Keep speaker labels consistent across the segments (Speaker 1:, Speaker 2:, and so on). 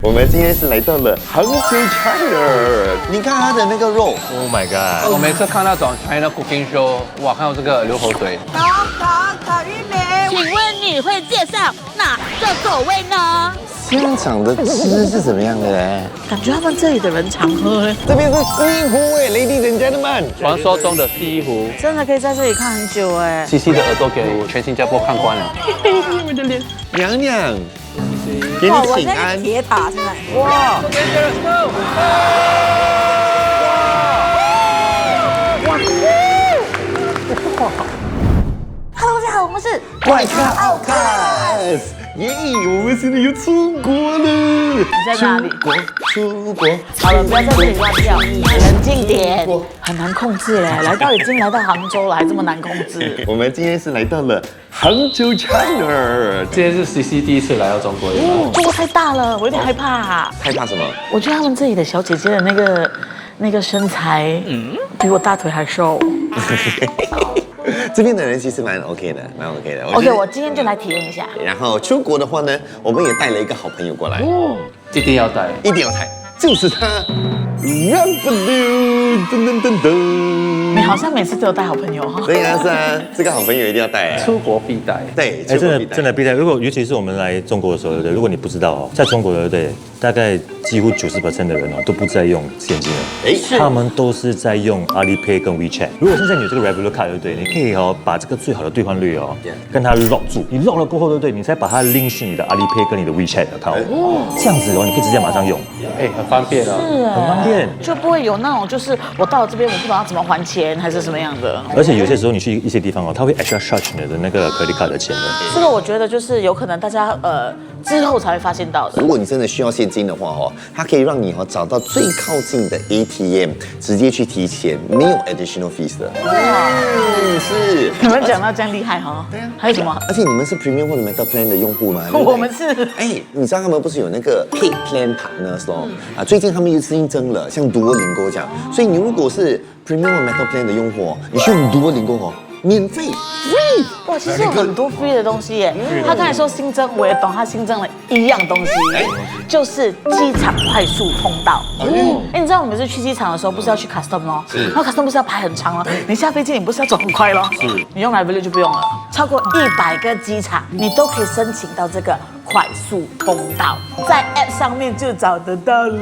Speaker 1: 我们今天是来到了杭州 China， 你看它的那个肉
Speaker 2: ，Oh my god！
Speaker 3: 我每次看那种 China Cooking Show，哇，看到这个流口水。
Speaker 4: 烤玉米，请问你会介绍哪个口味呢？
Speaker 1: 现场的汁是怎么样的嘞？
Speaker 4: 感觉他们这里的人常喝，
Speaker 1: 这边是西湖哎，Ladies and Gentlemen，
Speaker 3: 传说中的西湖，
Speaker 4: 真的可以在这里看很久哎。
Speaker 3: 西西的耳朵给全新加坡看光了。
Speaker 4: 我的脸，
Speaker 1: 娘娘，给你
Speaker 4: 我
Speaker 1: 请安。
Speaker 4: 铁塔现在，哇！ Hello， 大家好，我们是
Speaker 1: 快看奥看，耶！我们现在又出国了。你
Speaker 4: 在哪里？
Speaker 1: 出国。
Speaker 4: 好了，不要在这里乱跳，冷静点，很难控制嘞。已经来到杭州了，还这么难控制。
Speaker 1: 我们今天是来到了杭州 China，
Speaker 3: 今天是西西第一次来到中国，有没有？
Speaker 4: 中国太大了，我有点害怕。
Speaker 1: 害怕什么？
Speaker 4: 我觉得他们这里的小姐姐的那个身材，比我大腿还瘦。
Speaker 1: 这边的人其实蛮 OK 的，蛮 OK 的。
Speaker 4: OK， 我今天就来体验一下。
Speaker 1: 然后出国的话呢，我们也带了一个好朋友过来，
Speaker 3: 一定要带。
Speaker 1: 一定要带，就是他 ，Revenue， 噔噔噔噔。
Speaker 4: 你好像每次都有带好朋友哈。
Speaker 1: 对啊，是啊，这个好朋友一定要带。
Speaker 3: 出国必带。
Speaker 1: 对，
Speaker 2: 哎，真的必带。如果尤其是我们来中国的时候，对不对？如果你不知道哦，在中国的对不对？大概几乎90%的人哦都不再用现金了，他们都是在用 Alipay 跟 WeChat。如果现在你有这个 Revolut 卡，对不对？你可以把这个最好的兑换率跟它 lock 住。你 lock 了过后，对不对？你才把它 link 去你的 Alipay 跟你的 WeChat account。这样子你可以直接马上用，
Speaker 3: 很方便啊。
Speaker 4: 是
Speaker 2: 很方便，
Speaker 4: 就不会有那种就是我到了这边我不知道要怎么还钱还是什么样的。
Speaker 2: 而且有些时候你去一些地方它会 extra charge 你的那个 credit card 的钱的。
Speaker 4: 这个我觉得就是有可能大家之后才会发现到的。
Speaker 1: 如果你真的需要现金的话它可以让你找到最靠近的 ATM， 直接去提钱，没有 additional fees 的。是。
Speaker 4: 你们讲到这样厉害哈？对啊。还有什么？
Speaker 1: 而且你们是 Premium 或者 Meta Plan 的用户吗？
Speaker 4: 我们是。
Speaker 1: 你知道他们不是有那个 Paid Plan Partners 咯？最近他们又新增了，像 Duolingo 这样，所以你如果是 Premium 或 Meta Plan 的用户你去用 Duolingo 免费 free。
Speaker 4: 哇，其实有很多 free 的东西耶。他刚才说新增，我也懂，他新增了一样东西，就是机场快速通道。你知道我们每次去机场的时候，不是要去 custom 吗？然后 custom 不是要排很长吗？你下飞机你不是要走很快咯？你用 Revolut 就不用了，超过100个机场你都可以申请到这个快速通道，在 app 上面就找得到了。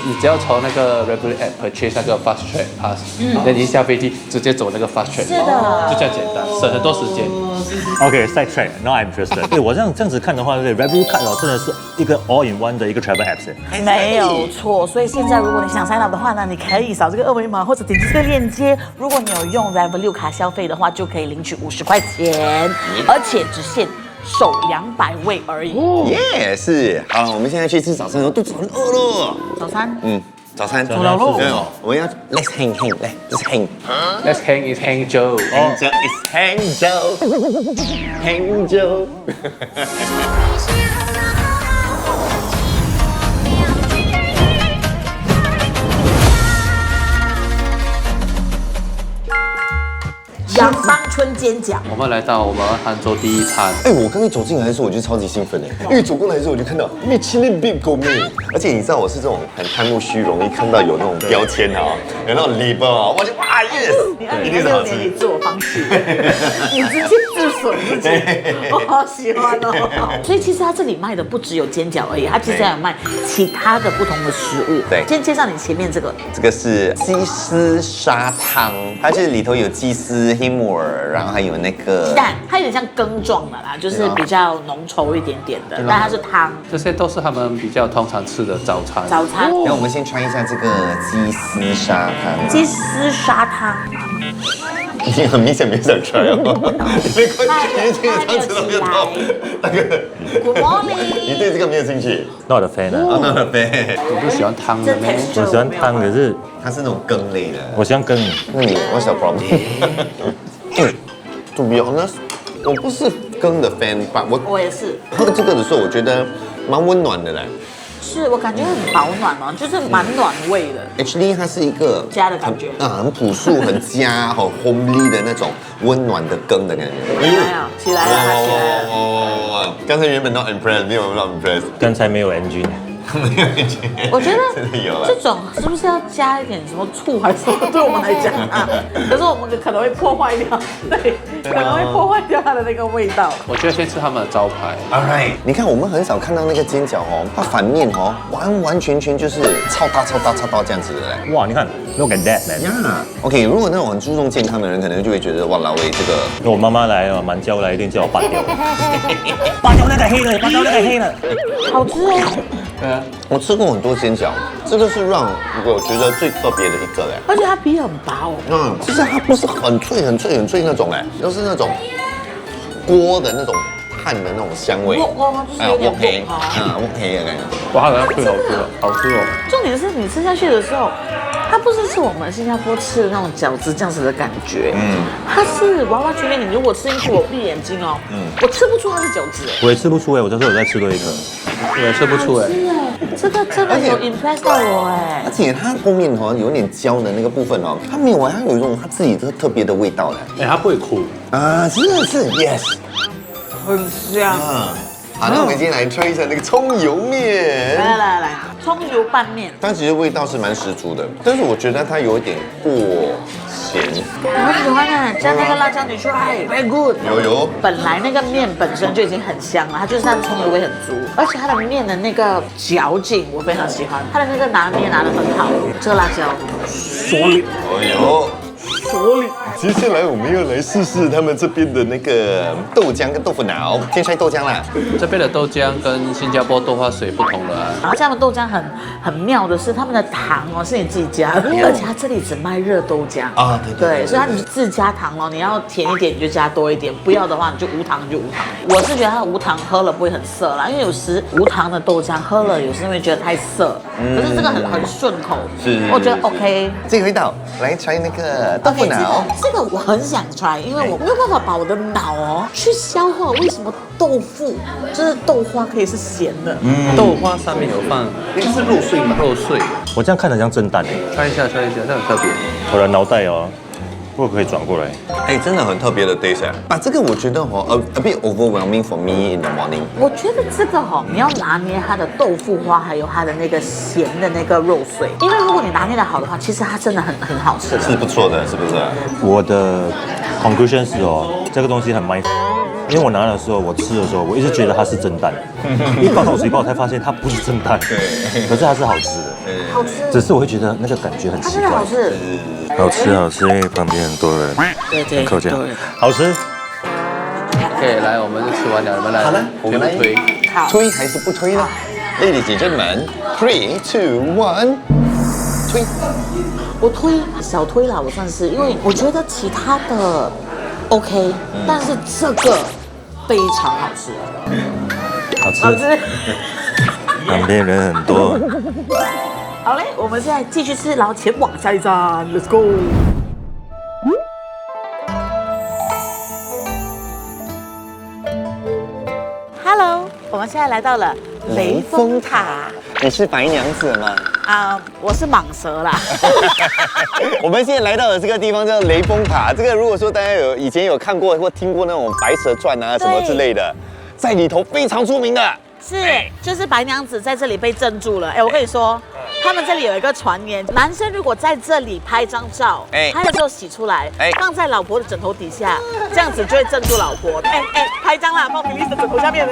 Speaker 3: 你只要从那个 Revolut App purchase 那个 Fast Track Pass，那你一下飞机直接走那个 Fast Track，
Speaker 4: 是的，
Speaker 3: 就这样简单，省很多时间。
Speaker 2: OK，side track，now I'm interested。对我这样子看的话，对 Revolut Card 真的是一个 all in one 的一个 travel apps。
Speaker 4: 没有错，所以现在如果你想 sign up 的话呢，你可以扫这个二维码或者点击这个链接。如果你有用 Revolut 卡消费的话，就可以领取50块钱，而且只限首200位而已。
Speaker 1: 耶，是。好，我们现在去吃早餐，肚子很饿了。
Speaker 4: 早餐，
Speaker 1: 早餐。
Speaker 2: 走了路
Speaker 1: 没有，我们要 let's hang， 来 let's hang。
Speaker 3: Let's hang is Hangzhou。Hangzhou
Speaker 1: is Hangzhou。
Speaker 4: 阳芳春煎饺。
Speaker 3: 我们来到我们杭州第一餐。
Speaker 1: 我刚刚走进来的时候，我就超级兴奋因为走过来的时候我就看到米其林 Bib Gourmet， 而且你知道我是这种很贪慕虚荣，一看到有那种标签有那种 label 我就哇 yes， 一定是好吃。
Speaker 4: 你自我放弃，你直接自损自己，我好喜欢哦。所以其实它这里卖的不只有煎饺而已，它其实还有卖其他的不同的食物。
Speaker 1: 对，
Speaker 4: 先介绍你前面这个，
Speaker 1: 这个是鸡丝沙汤，它就是里头有鸡丝、黑木耳，然后还有那个
Speaker 4: 鸡蛋，它有点像羹状的啦，就是比较浓稠一点点的，但它是汤。
Speaker 3: 这些都是他们比较通常吃的早餐。
Speaker 4: 早餐。
Speaker 1: 然后我们先穿一下这个鸡丝沙汤。
Speaker 4: 鸡丝沙汤。
Speaker 1: 你很明显没想穿哦，没关系，
Speaker 4: 还没有起来。
Speaker 1: 大哥
Speaker 4: Good morning。
Speaker 1: 你对这个没有兴趣
Speaker 2: Not a fan 啊，
Speaker 1: ？Not a fan。
Speaker 3: 你不喜欢汤的咩？
Speaker 2: 我喜欢汤，可是
Speaker 1: 它是那种羹类的。
Speaker 2: 我喜欢羹。
Speaker 1: 那你 what's the problem？ To be honest， 我不是羹的 fan， 但我
Speaker 4: 也是。
Speaker 1: 喝这个的时候，我觉得蛮温暖的嘞。
Speaker 4: 是我感觉很保暖哦，就是蛮暖胃的。
Speaker 1: Actually， 它是一个
Speaker 4: 家的感觉
Speaker 1: 很朴素、很家、很 homely 的那种温暖的羹的感觉。
Speaker 4: 哎呀，起来了，起来了。
Speaker 1: 哇！刚才原本 not impressed， 没有 not impressed。
Speaker 2: 刚才没有 NG 呢。
Speaker 4: 我觉得
Speaker 1: 真的有了
Speaker 4: 这种是不是要加一点什么醋还是什么？对我们来讲啊，可是我们可能会破坏掉，对，可能会破坏掉它的那个味道。
Speaker 3: 我觉得先吃他们的招牌。
Speaker 1: Alright， 你看我们很少看到那个煎饺哦，它反面哦，完完全全就是超大这样子的嘞。
Speaker 2: 哇，你看 ，look at that man。OK，
Speaker 1: 如果那种很注重健康的人，可能就会觉得哇，老魏这个
Speaker 2: 我妈妈来了，满椒来一定叫我拔掉，拔掉那个黑的，拔掉那个黑的。
Speaker 4: 好吃哦，
Speaker 3: 对啊，
Speaker 1: 我吃过很多煎饺，这个是让我觉得最特别的一个嘞。
Speaker 4: 而且它皮很薄哦。
Speaker 1: 其实它不是很脆那种哎，就是那种锅的那种炭的那种香味。
Speaker 4: 锅就是有点
Speaker 1: 锅胚，
Speaker 4: 锅
Speaker 1: 锅胚的感觉。
Speaker 3: 哇，好像脆好吃哦，好吃哦。
Speaker 4: 重点是你吃下去的时候，它不是我们新加坡吃的那种饺子这样子的感觉，它是完完全全，你如果吃进去，我闭眼睛哦，我吃不出它是饺子，
Speaker 2: 我也吃不出哎，我这时候有在吃多一个。
Speaker 3: 我也吃不出哎。
Speaker 4: 这个真的有 impress 到我哎
Speaker 1: 而。且它后面哦有点焦的那个部分哦，它没有啊，它有一种它自己特别的味道的
Speaker 3: 哎，它不会苦。
Speaker 1: 啊，是 yes。
Speaker 4: 很香。
Speaker 1: 好，那我们今天来 try 一下那个葱油面。
Speaker 4: 来，葱油拌面。
Speaker 1: 它其实味道是蛮十足的，但是我觉得它有一点过咸。
Speaker 4: 我很喜欢啊，加那个辣椒你try very good。
Speaker 1: 有。
Speaker 4: 本来那个面本身就已经很香了，它就是它的葱油味很足，而且它的面的那个嚼劲我非常喜欢，它的那个拿捏拿得很好。这个辣椒，
Speaker 1: 哎呦。接下来我们要来试试他们这边的那个豆浆跟豆腐脑，先拆豆浆啦。
Speaker 3: 这边的豆浆跟新加坡豆花水不同了啊。
Speaker 4: 然后他们豆浆很妙的是，他们的糖哦是你自己加的，而且它这里只卖热豆浆
Speaker 1: 啊对
Speaker 4: 所以它你自加糖哦，你要甜一点你就加多一点，不要的话你就无糖就无糖。我是觉得它无糖喝了不会很涩啦，因为有时无糖的豆浆喝了有时会觉得太涩，可是这个很顺口，我觉得 OK。
Speaker 1: 这个味道，来拆那个豆腐脑。
Speaker 4: 这个我很想 try， 因为我没有办法把我的脑哦去消化。为什么豆腐就是豆花可以是咸的？
Speaker 3: 豆花上面有放，
Speaker 1: 那个是肉碎吗？
Speaker 3: 肉碎，
Speaker 2: 我这样看着像蒸蛋哎，
Speaker 3: 穿一下，这很特别。
Speaker 2: 我的脑袋哦，不可以转过来。
Speaker 1: 哎，真的很特别的 taste 啊！这个我觉得哦，a bit overwhelming for me in the morning。
Speaker 4: 我觉得这个你要拿捏它的豆腐花，还有它的那个咸的那个肉碎，因为如果你拿捏的好的话，其实它真的很好吃的。
Speaker 1: 是不错的，是不是？
Speaker 2: 我的 conclusion 是这个东西很 mind。因为我拿的时候，我吃的时候，我一直觉得它是蒸蛋，一放到嘴巴我才发现它不是蒸蛋，可是它是好吃的，
Speaker 4: 好吃，
Speaker 2: 只是我会觉得那个感觉很奇怪。
Speaker 4: 它真的好吃，
Speaker 2: 好吃，因为旁边很多人，
Speaker 4: 对，
Speaker 2: 靠近，好吃。
Speaker 3: OK， 来，我们就吃完了，我们来，
Speaker 1: 好了我们来
Speaker 3: 推。
Speaker 4: 好，
Speaker 1: 推还是不推呢？Ladies and gentlemen, 3, 2, 1，推。
Speaker 4: 我推小推啦，我算是，因为我觉得其他的 OK，但是这个非常好吃，
Speaker 2: 好吃，
Speaker 4: 好吃。
Speaker 2: 旁边人很多。
Speaker 4: 好嘞，我们现在继续吃，然后前往下一站，Let's go。Hello， 我们现在来到了雷峰塔。
Speaker 1: 你是白娘子吗？
Speaker 4: 我是蟒蛇啦。
Speaker 1: 我们现在来到的这个地方叫雷峰塔。这个如果说大家以前有看过或听过那种《白蛇传》啊什么之类的，在里头非常出名的。
Speaker 4: 是，就是白娘子在这里被镇住了。我跟你说，他们这里有一个传言，男生如果在这里拍张照，拍了之后洗出来，放在老婆的枕头底下，这样子就会镇住老婆。拍张啦，放米粒的枕头下面。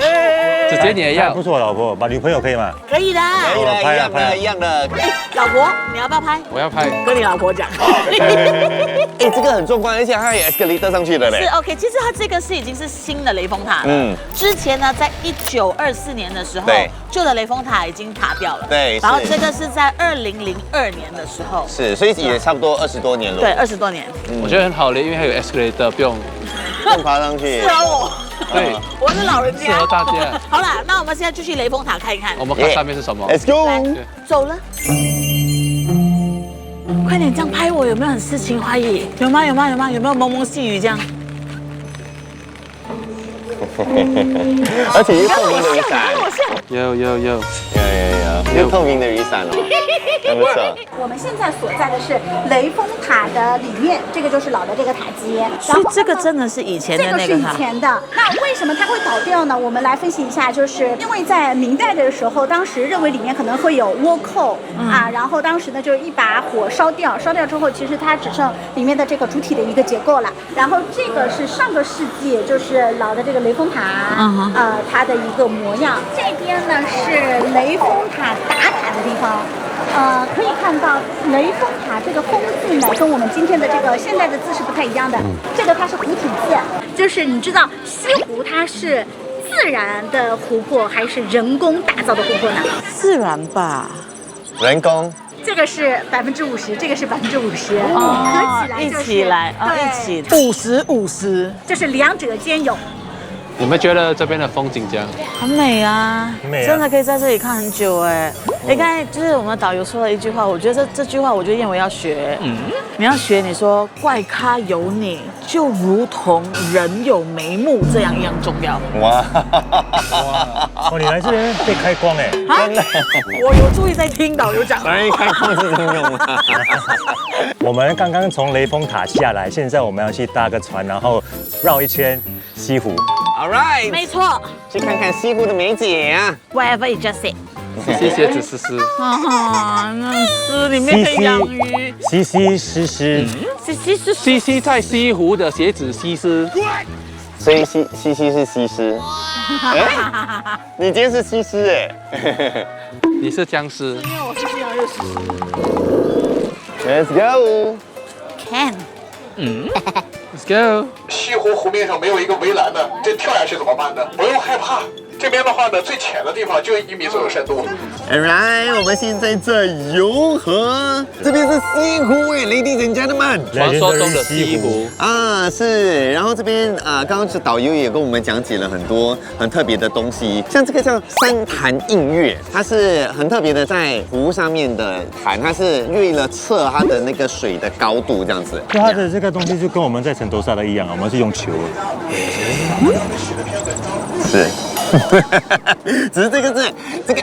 Speaker 3: 姐姐你也要？
Speaker 2: 不是我老婆，把女朋友可以吗？
Speaker 4: 可以的，
Speaker 1: 可以的，一样的，一样的。
Speaker 4: 老婆，你要不要拍？
Speaker 3: 我要拍。
Speaker 4: 跟你老婆讲。
Speaker 1: 这个很壮观，而且它也 escalator 上去了嘞。
Speaker 4: 是 OK， 其实它这个已经是新的雷峰塔了。之前呢，在1924年的时候，旧的雷峰塔已经塌掉了。
Speaker 1: 对。
Speaker 4: 然后这个是在2002年的时候。
Speaker 1: 是，所以也差不多20多年了。
Speaker 4: 对，20多年。
Speaker 3: 我觉得很好嘞，因为还有 escalator，不用
Speaker 1: 爬上去。
Speaker 4: 适合我。
Speaker 3: 对，
Speaker 4: 我是老人家。
Speaker 3: 适合大家。
Speaker 4: 好啦，那我们现在就去雷峰塔看一看。
Speaker 3: 我们看上面是什么
Speaker 1: ？Let's go。
Speaker 4: 走了。快点这样拍我，有没有很诗情画意？有吗？有没有蒙蒙细雨这样？
Speaker 1: 而且又透明的雨伞。
Speaker 3: 有。
Speaker 1: 有透明的雨伞哦，还不错。
Speaker 5: 我们现在所在的是雷峰塔的里面，这个就是老的这个塔阶。
Speaker 4: 所以这个真的是以前的
Speaker 5: 这个是以
Speaker 4: 那个塔。
Speaker 5: 前的。那为什么它会倒掉呢？我们来分析一下，就是因为在明代的时候，当时认为里面可能会有倭寇啊，然后当时呢就是一把火烧掉，烧掉之后，其实它只剩里面的这个主体的一个结构了。然后这个是上个世纪，就是老的这个雷峰塔，它的一个模样。这边呢是雷峰塔打塔的地方。可以看到雷峰塔这个峰字呢，跟我们今天的这个现代的字是不太一样的。这个它是湖体字，就是你知道西湖它是自然的湖泊还是人工打造的湖泊呢？
Speaker 4: 自然吧。
Speaker 1: 人工。
Speaker 5: 这个是50%，这个是50%，合起来就是
Speaker 4: 一起来，一起50-50，
Speaker 5: 就是两者兼有。
Speaker 3: 你们觉得这边的风景怎样？
Speaker 4: 很美啊，
Speaker 2: 很美啊
Speaker 4: 真的可以在这里看很久哎。刚才就是我们的导游说了一句话，我觉得这句话，我觉得燕伟要学。你要学，你说怪咖有你，就如同人有眉目这样一样重要。
Speaker 1: 哇，
Speaker 2: 哦，你来这边被开光哎，
Speaker 4: 真的，我有注意在听导游讲。
Speaker 1: 当然开矿是这么用啊。
Speaker 2: 我们刚刚从雷峰塔下来，现在我们要去搭个船，然后绕一圈西湖。
Speaker 1: All right，
Speaker 4: 没错
Speaker 1: 去看看西湖的美景啊。
Speaker 4: ，whatever you just said。
Speaker 3: 谢谢子思思。
Speaker 4: 那是里面可以养鱼。
Speaker 2: 西西湿湿，
Speaker 3: 西西在西湖的鞋子西施。
Speaker 1: 所以西是西施。哎，你今天是西施哎。
Speaker 3: 你是僵尸。
Speaker 5: 因为我是要又是。
Speaker 1: Let's go。
Speaker 4: Can。
Speaker 3: Let's go。
Speaker 6: 西湖湖面上没有一个围栏的，这跳下去怎么办呢？不用害怕，这边的话呢，最浅的地方就1米左右深度。
Speaker 1: Alright， 我们现在在游河，这边是西湖哎，Ladies and gentlemen。
Speaker 3: 传说中的西湖。
Speaker 1: 啊，是，然后这边刚刚是导游也跟我们讲解了很多很特别的东西，像这个叫三潭映月，它是很特别的在湖上面的潭，它是为了测它的那个水的高度这样子。
Speaker 2: 就它的这个东西就跟我们在城头沙的一样，我们是用球。
Speaker 1: 是。只是这个是这个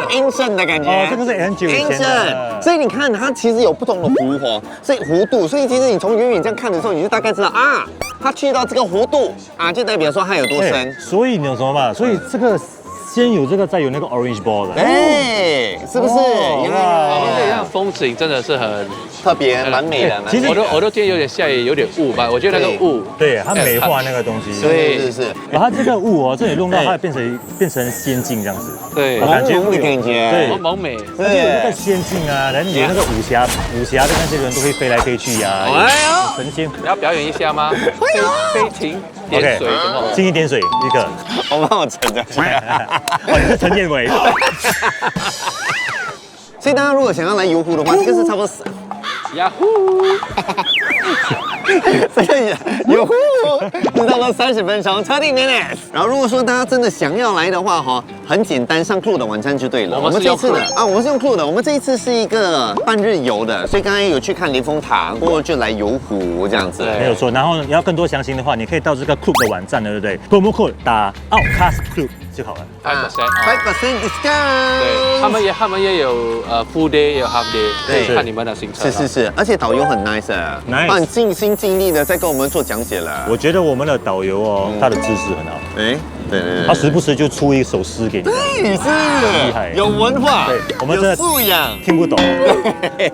Speaker 1: ancient 的感觉
Speaker 2: 哦，这个是很久以前的
Speaker 1: ancient， 所以你看它其实有不同的湖泊，所以弧度，所以其实你从远远这样看的时候，你就大概知道啊，它去到这个弧度啊，就代表说它有多深。
Speaker 2: 所以你有什么嘛？所以这个先有这个，再有那个 orange ball 的。
Speaker 1: 哎，是不是？
Speaker 3: 这样风景真的是很
Speaker 1: 特别，蛮美的。
Speaker 2: 其实
Speaker 3: 我都今天有点下雨，有点雾吧。我觉得那个雾，
Speaker 2: 对，它美化那个东西。
Speaker 1: 是。
Speaker 2: 然后它这个雾哦，这里弄到它变成仙境这样子。
Speaker 3: 对，
Speaker 1: 感觉的感觉。
Speaker 2: 对，
Speaker 3: 萌美。
Speaker 2: 而且有那个仙境啊，然后有那个武侠的那些人都会飞来飞去呀。哎呦，神仙！
Speaker 3: 你要表演一下吗？飞禽点水什么？
Speaker 2: 轻一点水一个。
Speaker 1: 我帮我盛的。
Speaker 2: 哦，你是陈建伟。
Speaker 1: 所以大家如果想要来游湖的话，这个是差不多。
Speaker 3: 呀呼！
Speaker 1: 这个游湖是差不多30分钟，30 minutes。然后如果说大家真的想要来的话，哈，很简单，上 Klook 的网站就对了。
Speaker 3: 我们这次的
Speaker 1: 我们是用 Klook 的。我们这一次是一个半日游的，所以刚才有去看雷峰塔，过后就来游湖这样子。
Speaker 2: 没有错。然后你要更多详情的话，你可以到这个 Klook 的网站，对不对 ？promo code 打 Outcast Klook 就好了。
Speaker 3: 5%
Speaker 1: discount。
Speaker 3: 对，他们也有full day 也有 half day，可以看你们的行程。
Speaker 1: 是，而且导游很 nice， 很尽心尽力的在跟我们做讲解了。
Speaker 2: 我觉得我们的导游哦，他的知识很好。
Speaker 1: 哎，对，
Speaker 2: 他时不时就出一首诗给你。
Speaker 1: 对，是
Speaker 2: 厉害，
Speaker 1: 有文化，
Speaker 2: 对，我们真的
Speaker 1: 素养，
Speaker 2: 听不懂，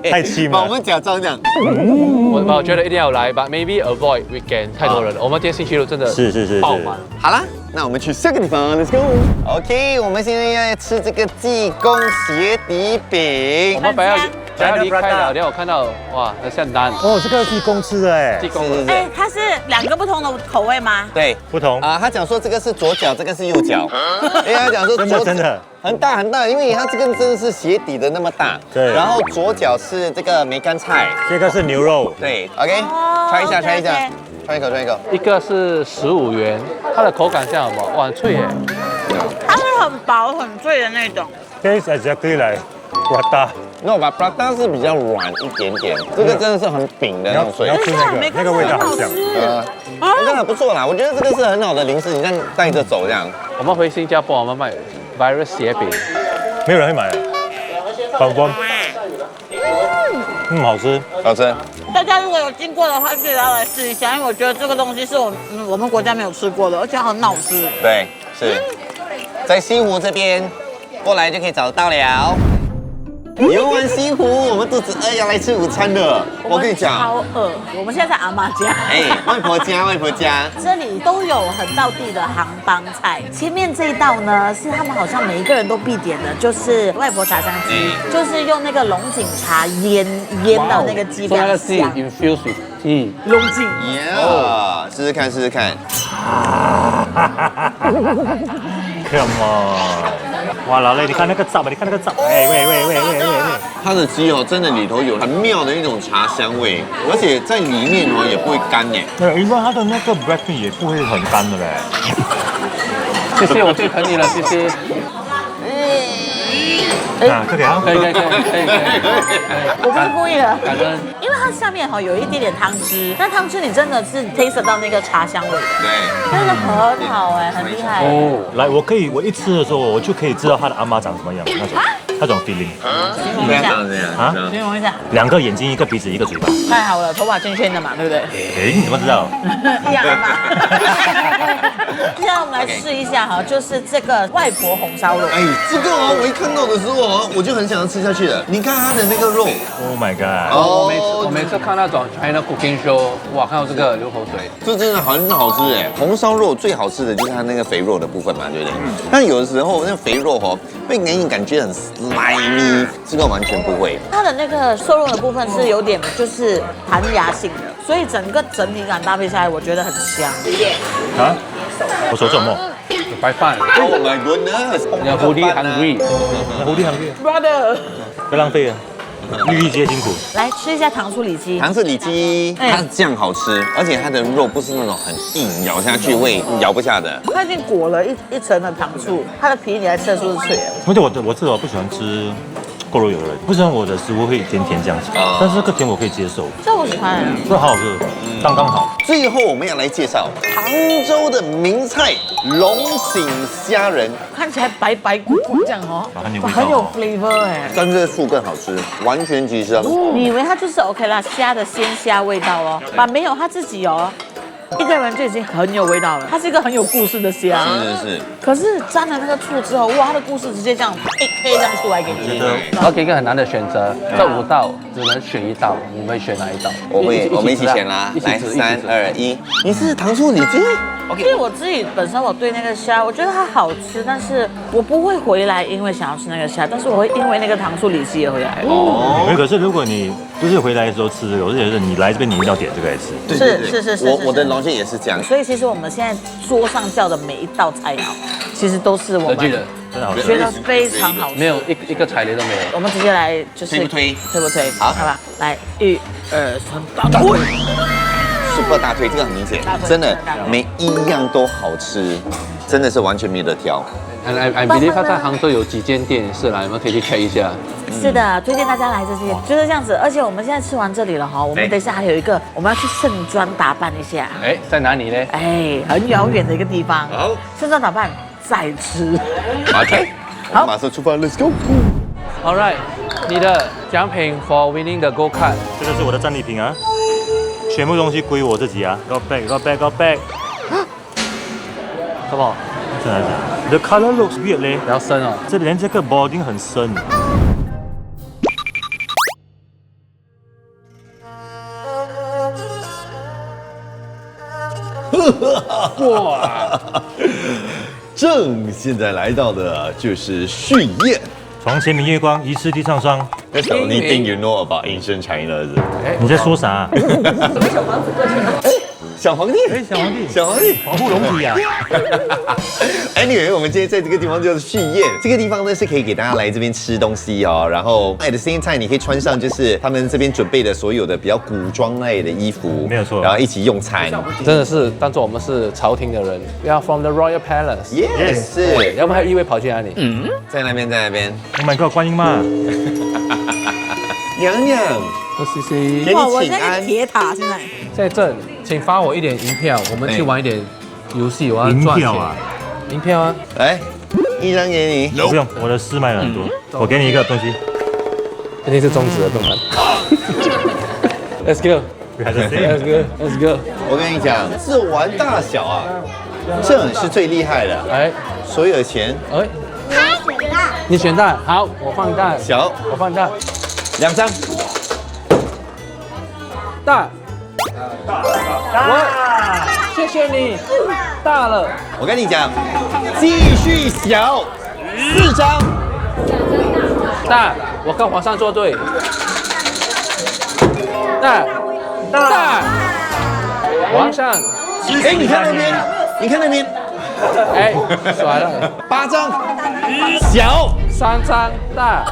Speaker 2: 太气嘛。
Speaker 1: 我们假装这样。
Speaker 3: 我觉得一定要来吧 ，maybe avoid weekend 太多人了。我们今天星期六真的
Speaker 2: 是
Speaker 3: 爆满。
Speaker 1: 好啦，那我们去下个地方 ，Let's go。OK， 我们现在要吃这个济公鞋底饼。
Speaker 3: 我们本来要离开了，然后我看到哇，很像难。
Speaker 2: 哦，这个济公吃的哎，
Speaker 3: 济公
Speaker 4: 哎，它是2个不同的口味吗？
Speaker 1: 对，
Speaker 2: 不同
Speaker 1: 啊。他讲说这个是左脚，这个是右脚。因为他讲说
Speaker 2: 真的
Speaker 1: 很大，因为它这个真的是鞋底的那么大。
Speaker 2: 对。
Speaker 1: 然后左脚是这个梅干菜，
Speaker 2: 这个是牛肉。
Speaker 1: 对 ，OK， try 一下，穿一口。
Speaker 3: 一个是15元，它的口感像什么？哇，很脆耶。
Speaker 4: 它是很薄很脆的那种。
Speaker 2: Taste exactly like prata。
Speaker 1: 那把 prata 是比较软一点点，这个真的是很饼的那种水。
Speaker 2: 你要吃那个味道很像。
Speaker 1: 我觉得不错啦，我觉得这个是很好的零食，你这样带着走这样。
Speaker 3: 我们回新加坡，我们卖 virus 鞋饼，
Speaker 2: 没有人会买的。风风，好吃。
Speaker 1: 好吃。
Speaker 4: 大家如果有经过的话，记得要来试一下，因为我觉得这个东西是我们国家没有吃过的，而且很好吃。
Speaker 1: 对，是在西湖这边过来就可以找得到了。游玩西湖，我们肚子饿要来吃午餐了。我跟你讲，
Speaker 4: 超饿，我们现在在阿妈家。
Speaker 1: 外婆家，外婆家。
Speaker 4: 这里都有很道地的杭帮菜。前面这一道呢，是他们好像每一个人都必点的，就是外婆茶香鸡，就是用那个龙井茶腌到那个鸡非
Speaker 3: 那个鸡
Speaker 4: 常香。
Speaker 3: infused with tea。
Speaker 4: 龙井，
Speaker 1: 试试看，试试看。
Speaker 2: Come on！ 哇，老雷，你看那个汁啊，你看那个汁，喂！
Speaker 1: 它的鸡哦，真的里头有很妙的一种茶香味，而且在里面哦也不会干耶。
Speaker 2: 对，因为它的那个 black bean 也不会很干的嘞。
Speaker 3: 谢谢，我最疼你了，谢谢。
Speaker 2: 啊，可以啊，
Speaker 3: 可以。
Speaker 4: 我不是故意的，
Speaker 3: 感恩。
Speaker 4: 因为它下面哈有一点点汤汁，但汤汁你真的是 taste 到那个茶香味的，
Speaker 1: 对，
Speaker 4: 真的很好哎，很厉害。
Speaker 3: 哦，
Speaker 2: 来，我一吃的时候，我就可以知道它的阿妈长什么样，那种 feeling。
Speaker 4: 形容一下，
Speaker 2: 啊，
Speaker 4: 形容一下，
Speaker 2: 两个眼睛，一个鼻子，一个嘴巴。
Speaker 4: 太好了，头发圈圈的嘛，对不对？
Speaker 2: 哎，你怎么知道？
Speaker 4: 一样的嘛。接下来我们来试一下哈，就是这个外婆红烧肉。
Speaker 1: 哎，这个哦，我一看到的时候哦，我就很想要吃下去了。你看它的那个肉，
Speaker 2: Oh my god！
Speaker 3: 我每次看那种 China Cooking Show， 哇，看到这个流口水。
Speaker 1: 这真的很好吃哎！红烧肉最好吃的就是它那个肥肉的部分嘛，对不对？但有的时候那个肥肉哦，会给你感觉很 slimy，这个完全不会。
Speaker 4: 它的那个瘦肉的部分是有点就是弹牙性的，所以整个整体感搭配下来，我觉得很香。
Speaker 2: 啊，我手这么，
Speaker 3: 白饭，
Speaker 1: Oh my goodness！
Speaker 3: 你要 foodie hungry。
Speaker 2: 狐狸行业，
Speaker 4: Brother，
Speaker 2: 不浪费啊，绿姐辛苦。
Speaker 4: 来吃一下糖醋里脊。
Speaker 1: 糖醋里脊，它的酱好吃，而且它的肉不是那种很硬，咬下去会咬不下的。
Speaker 4: 它已经裹了一层的糖醋，它的皮你还吃得出是脆的。
Speaker 2: 而且我自我不喜欢吃够肉油的人，不喜欢我的食物会甜甜这样子，但是这个甜我可以接受，
Speaker 4: 这我喜欢。
Speaker 2: 这好好吃，刚刚好。
Speaker 1: 最后我们要来介绍杭州的名菜龙井虾仁，
Speaker 4: 看起来白白鼓鼓这样哦，
Speaker 2: 很有味道
Speaker 4: 很有 flavor 哎。
Speaker 1: 但是醋更好吃，完全提升。
Speaker 4: 你以为它就是 OK 啦，虾的鲜虾味道哦，没有它自己哦。一个人就已经很有味道了，它是一个很有故事的虾。
Speaker 1: 是。
Speaker 4: 可是沾了那个醋之后，哇，它的故事直接这样一这样出来给你。
Speaker 3: 我要给一个很难的选择，这5道只能选一道，你会选哪一道？
Speaker 1: 我们一起选啦，来3、2、1，你是糖醋里脊。
Speaker 4: 因为我自己本身我对那个虾，我觉得它好吃，但是我不会回来，因为想要吃那个虾，但是我会因为那个糖醋里脊也回来。
Speaker 2: 可是如果你不是回来的时候吃这个，我是觉得你来这边你一定要点这个来吃。
Speaker 4: 是，
Speaker 1: 我的龙蟹也是这样。
Speaker 4: 所以其实我们现在桌上叫的每一道菜肴，其实都是我们
Speaker 3: 真的
Speaker 2: 真的好吃。
Speaker 4: 觉得非常好吃。
Speaker 3: 没有一个踩雷都没有。
Speaker 4: 我们直接来就是
Speaker 1: 推不推？
Speaker 4: 好吧，来1、2、3，大推。
Speaker 1: super 大推，这个很明显，真的每一样都好吃，真的是完全没得挑。
Speaker 3: I believe 他在杭州有几间店是啦，你们可以去 check 一下。
Speaker 4: 是的，推荐大家来这些，就是这样子。而且我们现在吃完这里了哈，我们等一下还有一个，我们要去盛装打扮一下。
Speaker 3: 哎，在哪里呢？
Speaker 4: 哎，很遥远的一个地方。
Speaker 1: 好，
Speaker 4: 盛装打扮再吃。
Speaker 1: OK，我们马上出发 ，Let's go。
Speaker 3: All right， 你的奖品 for winning the gold card。
Speaker 2: 这个是我的战利品啊，全部东西归我自己啊。Go back，好不好？再来一下。The color looks weird 嘞，
Speaker 3: 比较深哦。
Speaker 2: 这连这个 boarding 很深。
Speaker 1: 哇！现在来到的就是训宴。
Speaker 2: 床前明月光，疑是地上霜。
Speaker 1: That's the only thing you know about ancient China。
Speaker 2: 你在说啥？
Speaker 1: 小皇帝，小皇帝，
Speaker 2: 保护龙体啊！Anyway，
Speaker 1: 我们今天在这个地方就是训宴，这个地方呢是可以给大家来这边吃东西哦，然后 at the same time 你可以穿上就是他们这边准备的所有的比较古装类的衣服，
Speaker 2: 没有错
Speaker 1: 然后一起用餐。
Speaker 3: 真的是当做我们是朝廷的人。We are from the royal palace。
Speaker 1: Yes， 是。
Speaker 3: 要不然还以为跑去哪里？
Speaker 1: 在那边，在那边。
Speaker 2: Oh my god， 观音妈！
Speaker 1: 娘娘，
Speaker 3: 谢谢。
Speaker 1: 给
Speaker 4: 哇，我
Speaker 1: 你请安。
Speaker 4: 在铁塔现在。
Speaker 3: 在这，请发我一点银票，我们去玩一点游戏，我要
Speaker 2: 银
Speaker 3: 赚钱
Speaker 2: 票啊！
Speaker 3: 银票啊！
Speaker 1: 来，一张给你。
Speaker 2: 不用，我的诗买了很多，我给你一个东西。
Speaker 3: 一定是中指的动漫。Let's go， Let's go，Let's go。
Speaker 1: 我跟你讲，这玩大小啊，这种是最厉害的。
Speaker 3: 哎
Speaker 1: 所有的钱
Speaker 3: 哎，你选大，好，我放大，
Speaker 1: 小
Speaker 3: 我放大，
Speaker 1: 2张，
Speaker 3: 大，我谢谢你，大了，
Speaker 1: 我跟你讲，继续小4张，
Speaker 3: 大，我跟皇上作对，大，皇上，
Speaker 1: 哎，你看那边，你看那边
Speaker 3: 哎，甩了
Speaker 1: ，8张，小
Speaker 3: ，3张，大，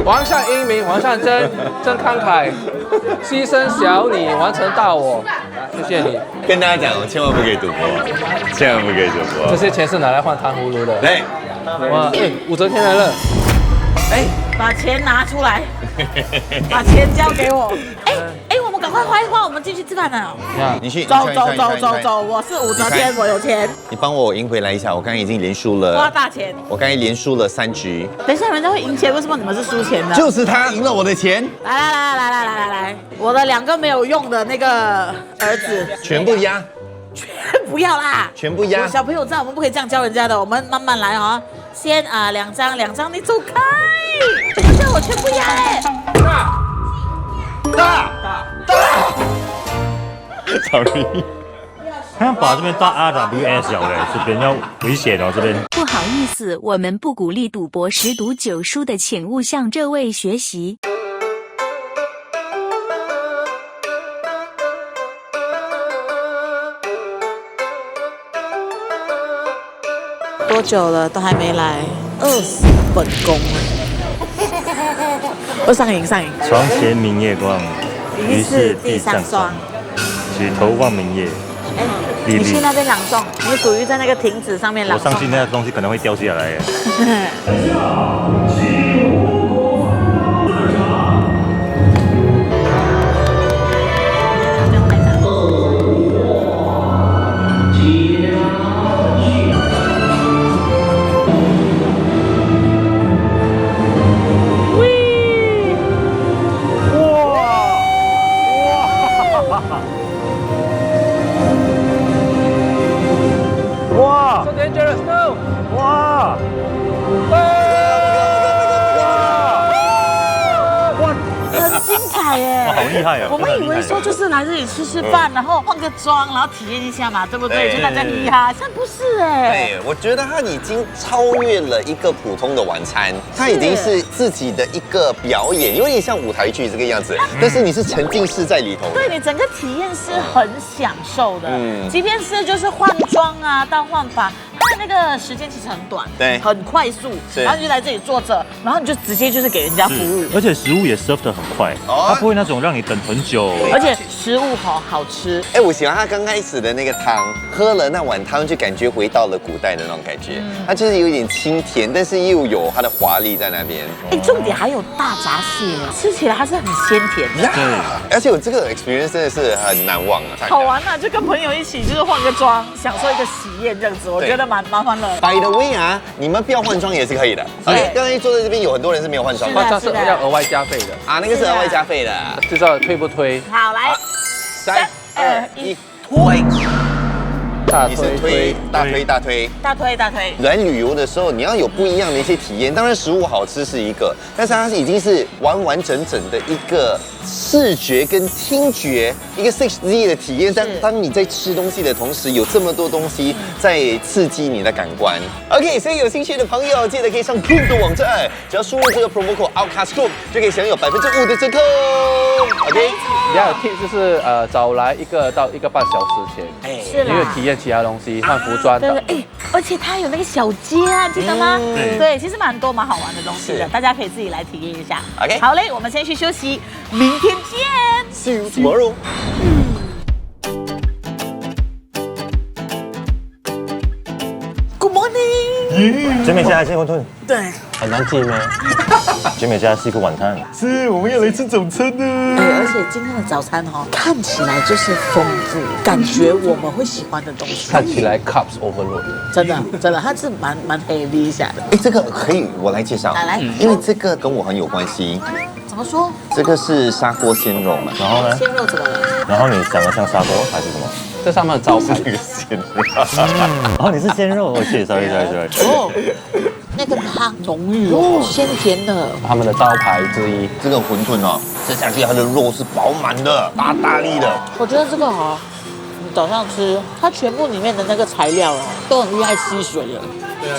Speaker 3: 皇上英明，皇上真慷慨，牺牲小你完成大我，谢谢你。
Speaker 1: 跟大家讲，千万不可以赌博，千万不可以赌博。
Speaker 3: 这些钱是拿来换糖葫芦的。
Speaker 1: 来，
Speaker 3: 哇，哎，武则天来了，
Speaker 4: 哎，把钱拿出来，把钱交给我。哎，我们赶快花一花，我们进去吃饭了。
Speaker 3: 你看，
Speaker 1: 你去
Speaker 4: 走，我是武则天，我有钱，
Speaker 1: 你帮我赢回来一下，我刚才已经连输
Speaker 4: 花
Speaker 1: 了，
Speaker 4: 大钱。
Speaker 1: 我刚才连输了3局，
Speaker 4: 等一下人家会赢钱，为什么你们是输钱的？
Speaker 1: 就是他赢了我的钱，
Speaker 4: 来，我的2个没有用的那个儿子，
Speaker 1: 全部压，
Speaker 4: 不要啦，
Speaker 1: 全部压。
Speaker 4: 小朋友在，我们不可以这样教人家的，我们慢慢来啊。先2张，你走开，这个叫我全部压哎。
Speaker 1: 大 ，sorry，
Speaker 2: 他把这边大 RWS 小嘞，这边要危险哦，这边。
Speaker 7: 不好意思，我们不鼓励赌博10赌9输的，请勿向这位学习。
Speaker 4: 多久了都还没来，饿死本宫了。上瘾。
Speaker 2: 床前明月光，
Speaker 4: 疑是地上霜。
Speaker 2: 举头望明月。
Speaker 4: 你去那边朗诵，你属于在那个亭子上面朗诵。
Speaker 2: 我上去那个东西可能会掉下来耶。哇
Speaker 3: So dangerous, no！
Speaker 2: 哇！
Speaker 4: 很精彩耶！
Speaker 2: 好厉害哦！
Speaker 4: 我们以为说就是来这里吃饭，然后换个妆，然后体验一下嘛，对不对？就大家嘻哈，但不是哎。
Speaker 1: 对，我觉得他已经超越了一个普通的晚餐，他已经是自己的一个表演，有点像舞台剧这个样子，但是你是沉浸式在里头的。
Speaker 4: 对你整个体验是很享受的，即便是就是换装啊、到换法，它的那个时间其实很短，
Speaker 1: 对
Speaker 4: 很快速，然后你就来这里坐着，然后你就直接就是给人家服务，
Speaker 2: 而且食物也 serve 得很快，它不会那种让你等很久。
Speaker 4: 而且食物好吃。
Speaker 1: 哎，我喜欢他刚开始的那个汤，喝了那碗汤就感觉回到了古代的那种感觉，它就是有一点清甜，但是又有它的华丽在那边。
Speaker 4: 哎，重点还有大闸蟹，吃起来它是很鲜甜的。
Speaker 1: 对，而且我这个 experience 真的是很难忘啊！
Speaker 4: 好玩啊，就跟朋友一起，就是换个妆，享受一个喜宴这样子，我觉得蛮欢乐。
Speaker 1: By the way 啊，你们不要换装也是可以的。OK，刚才坐在这边有很多人是没有换装的
Speaker 3: 换装是要额外加费的
Speaker 1: 啊，那个是额外加费的。
Speaker 3: 就知道推不推？
Speaker 4: 好，来
Speaker 1: 3、2、1，推！
Speaker 3: 大
Speaker 1: 你是推大推。来旅游的时候，你要有不一样的一些体验。当然，食物好吃是一个，但是它已经是完整的一个视觉跟听觉一个 6D 的体验。当你在吃东西的同时，有这么多东西在刺激你的感官。OK， 所以有兴趣的朋友，记得可以上 Klook 的网站，只要输入这个 promo code Outcast Klook 就可以享有5%的折扣。OK，
Speaker 3: 比较有 tip 就是早来1个到1个半小时前，
Speaker 4: 是啦
Speaker 3: 因为体验其他东西，换服装的。
Speaker 4: 对，而且它有那个小街啊，记得吗？对，其实蛮多蛮好玩的东西的，大家可以自己来体验一下。
Speaker 1: OK，
Speaker 4: 好嘞，我们先去休息，明天见。
Speaker 1: See you tomorrow。Good
Speaker 4: morning。
Speaker 2: 这边下来先馄饨。
Speaker 4: 对。
Speaker 3: 很难记吗？
Speaker 2: 全美家是一个晚餐，
Speaker 1: 是，我们要来吃早餐呢。
Speaker 4: 而且今天的早餐看起来就是丰富，感觉我们会喜欢的东西。
Speaker 3: 看起来 cups overload。
Speaker 4: 真的，它是蛮 heavy 一下的。
Speaker 1: 哎，这个可以我来介绍，
Speaker 4: 来，
Speaker 1: 因为这个跟我很有关系。
Speaker 4: 怎么说？
Speaker 1: 这个是砂锅鲜肉嘛，
Speaker 2: 然后呢？
Speaker 4: 鲜肉怎么了？
Speaker 2: 然后你长得像砂锅还是什么？
Speaker 3: 这上面的招牌
Speaker 1: 这个鲜肉。
Speaker 2: 哦，你是鲜肉，我谢谢，sorry。
Speaker 4: 哦，那个汤浓郁哦，鲜甜的。
Speaker 3: 他们的招牌之一。
Speaker 1: 这个馄饨哦，吃下去它的肉是饱满的、大力的。
Speaker 4: 我觉得这个你早上吃，它全部里面的那个材料都很厉害吸水的，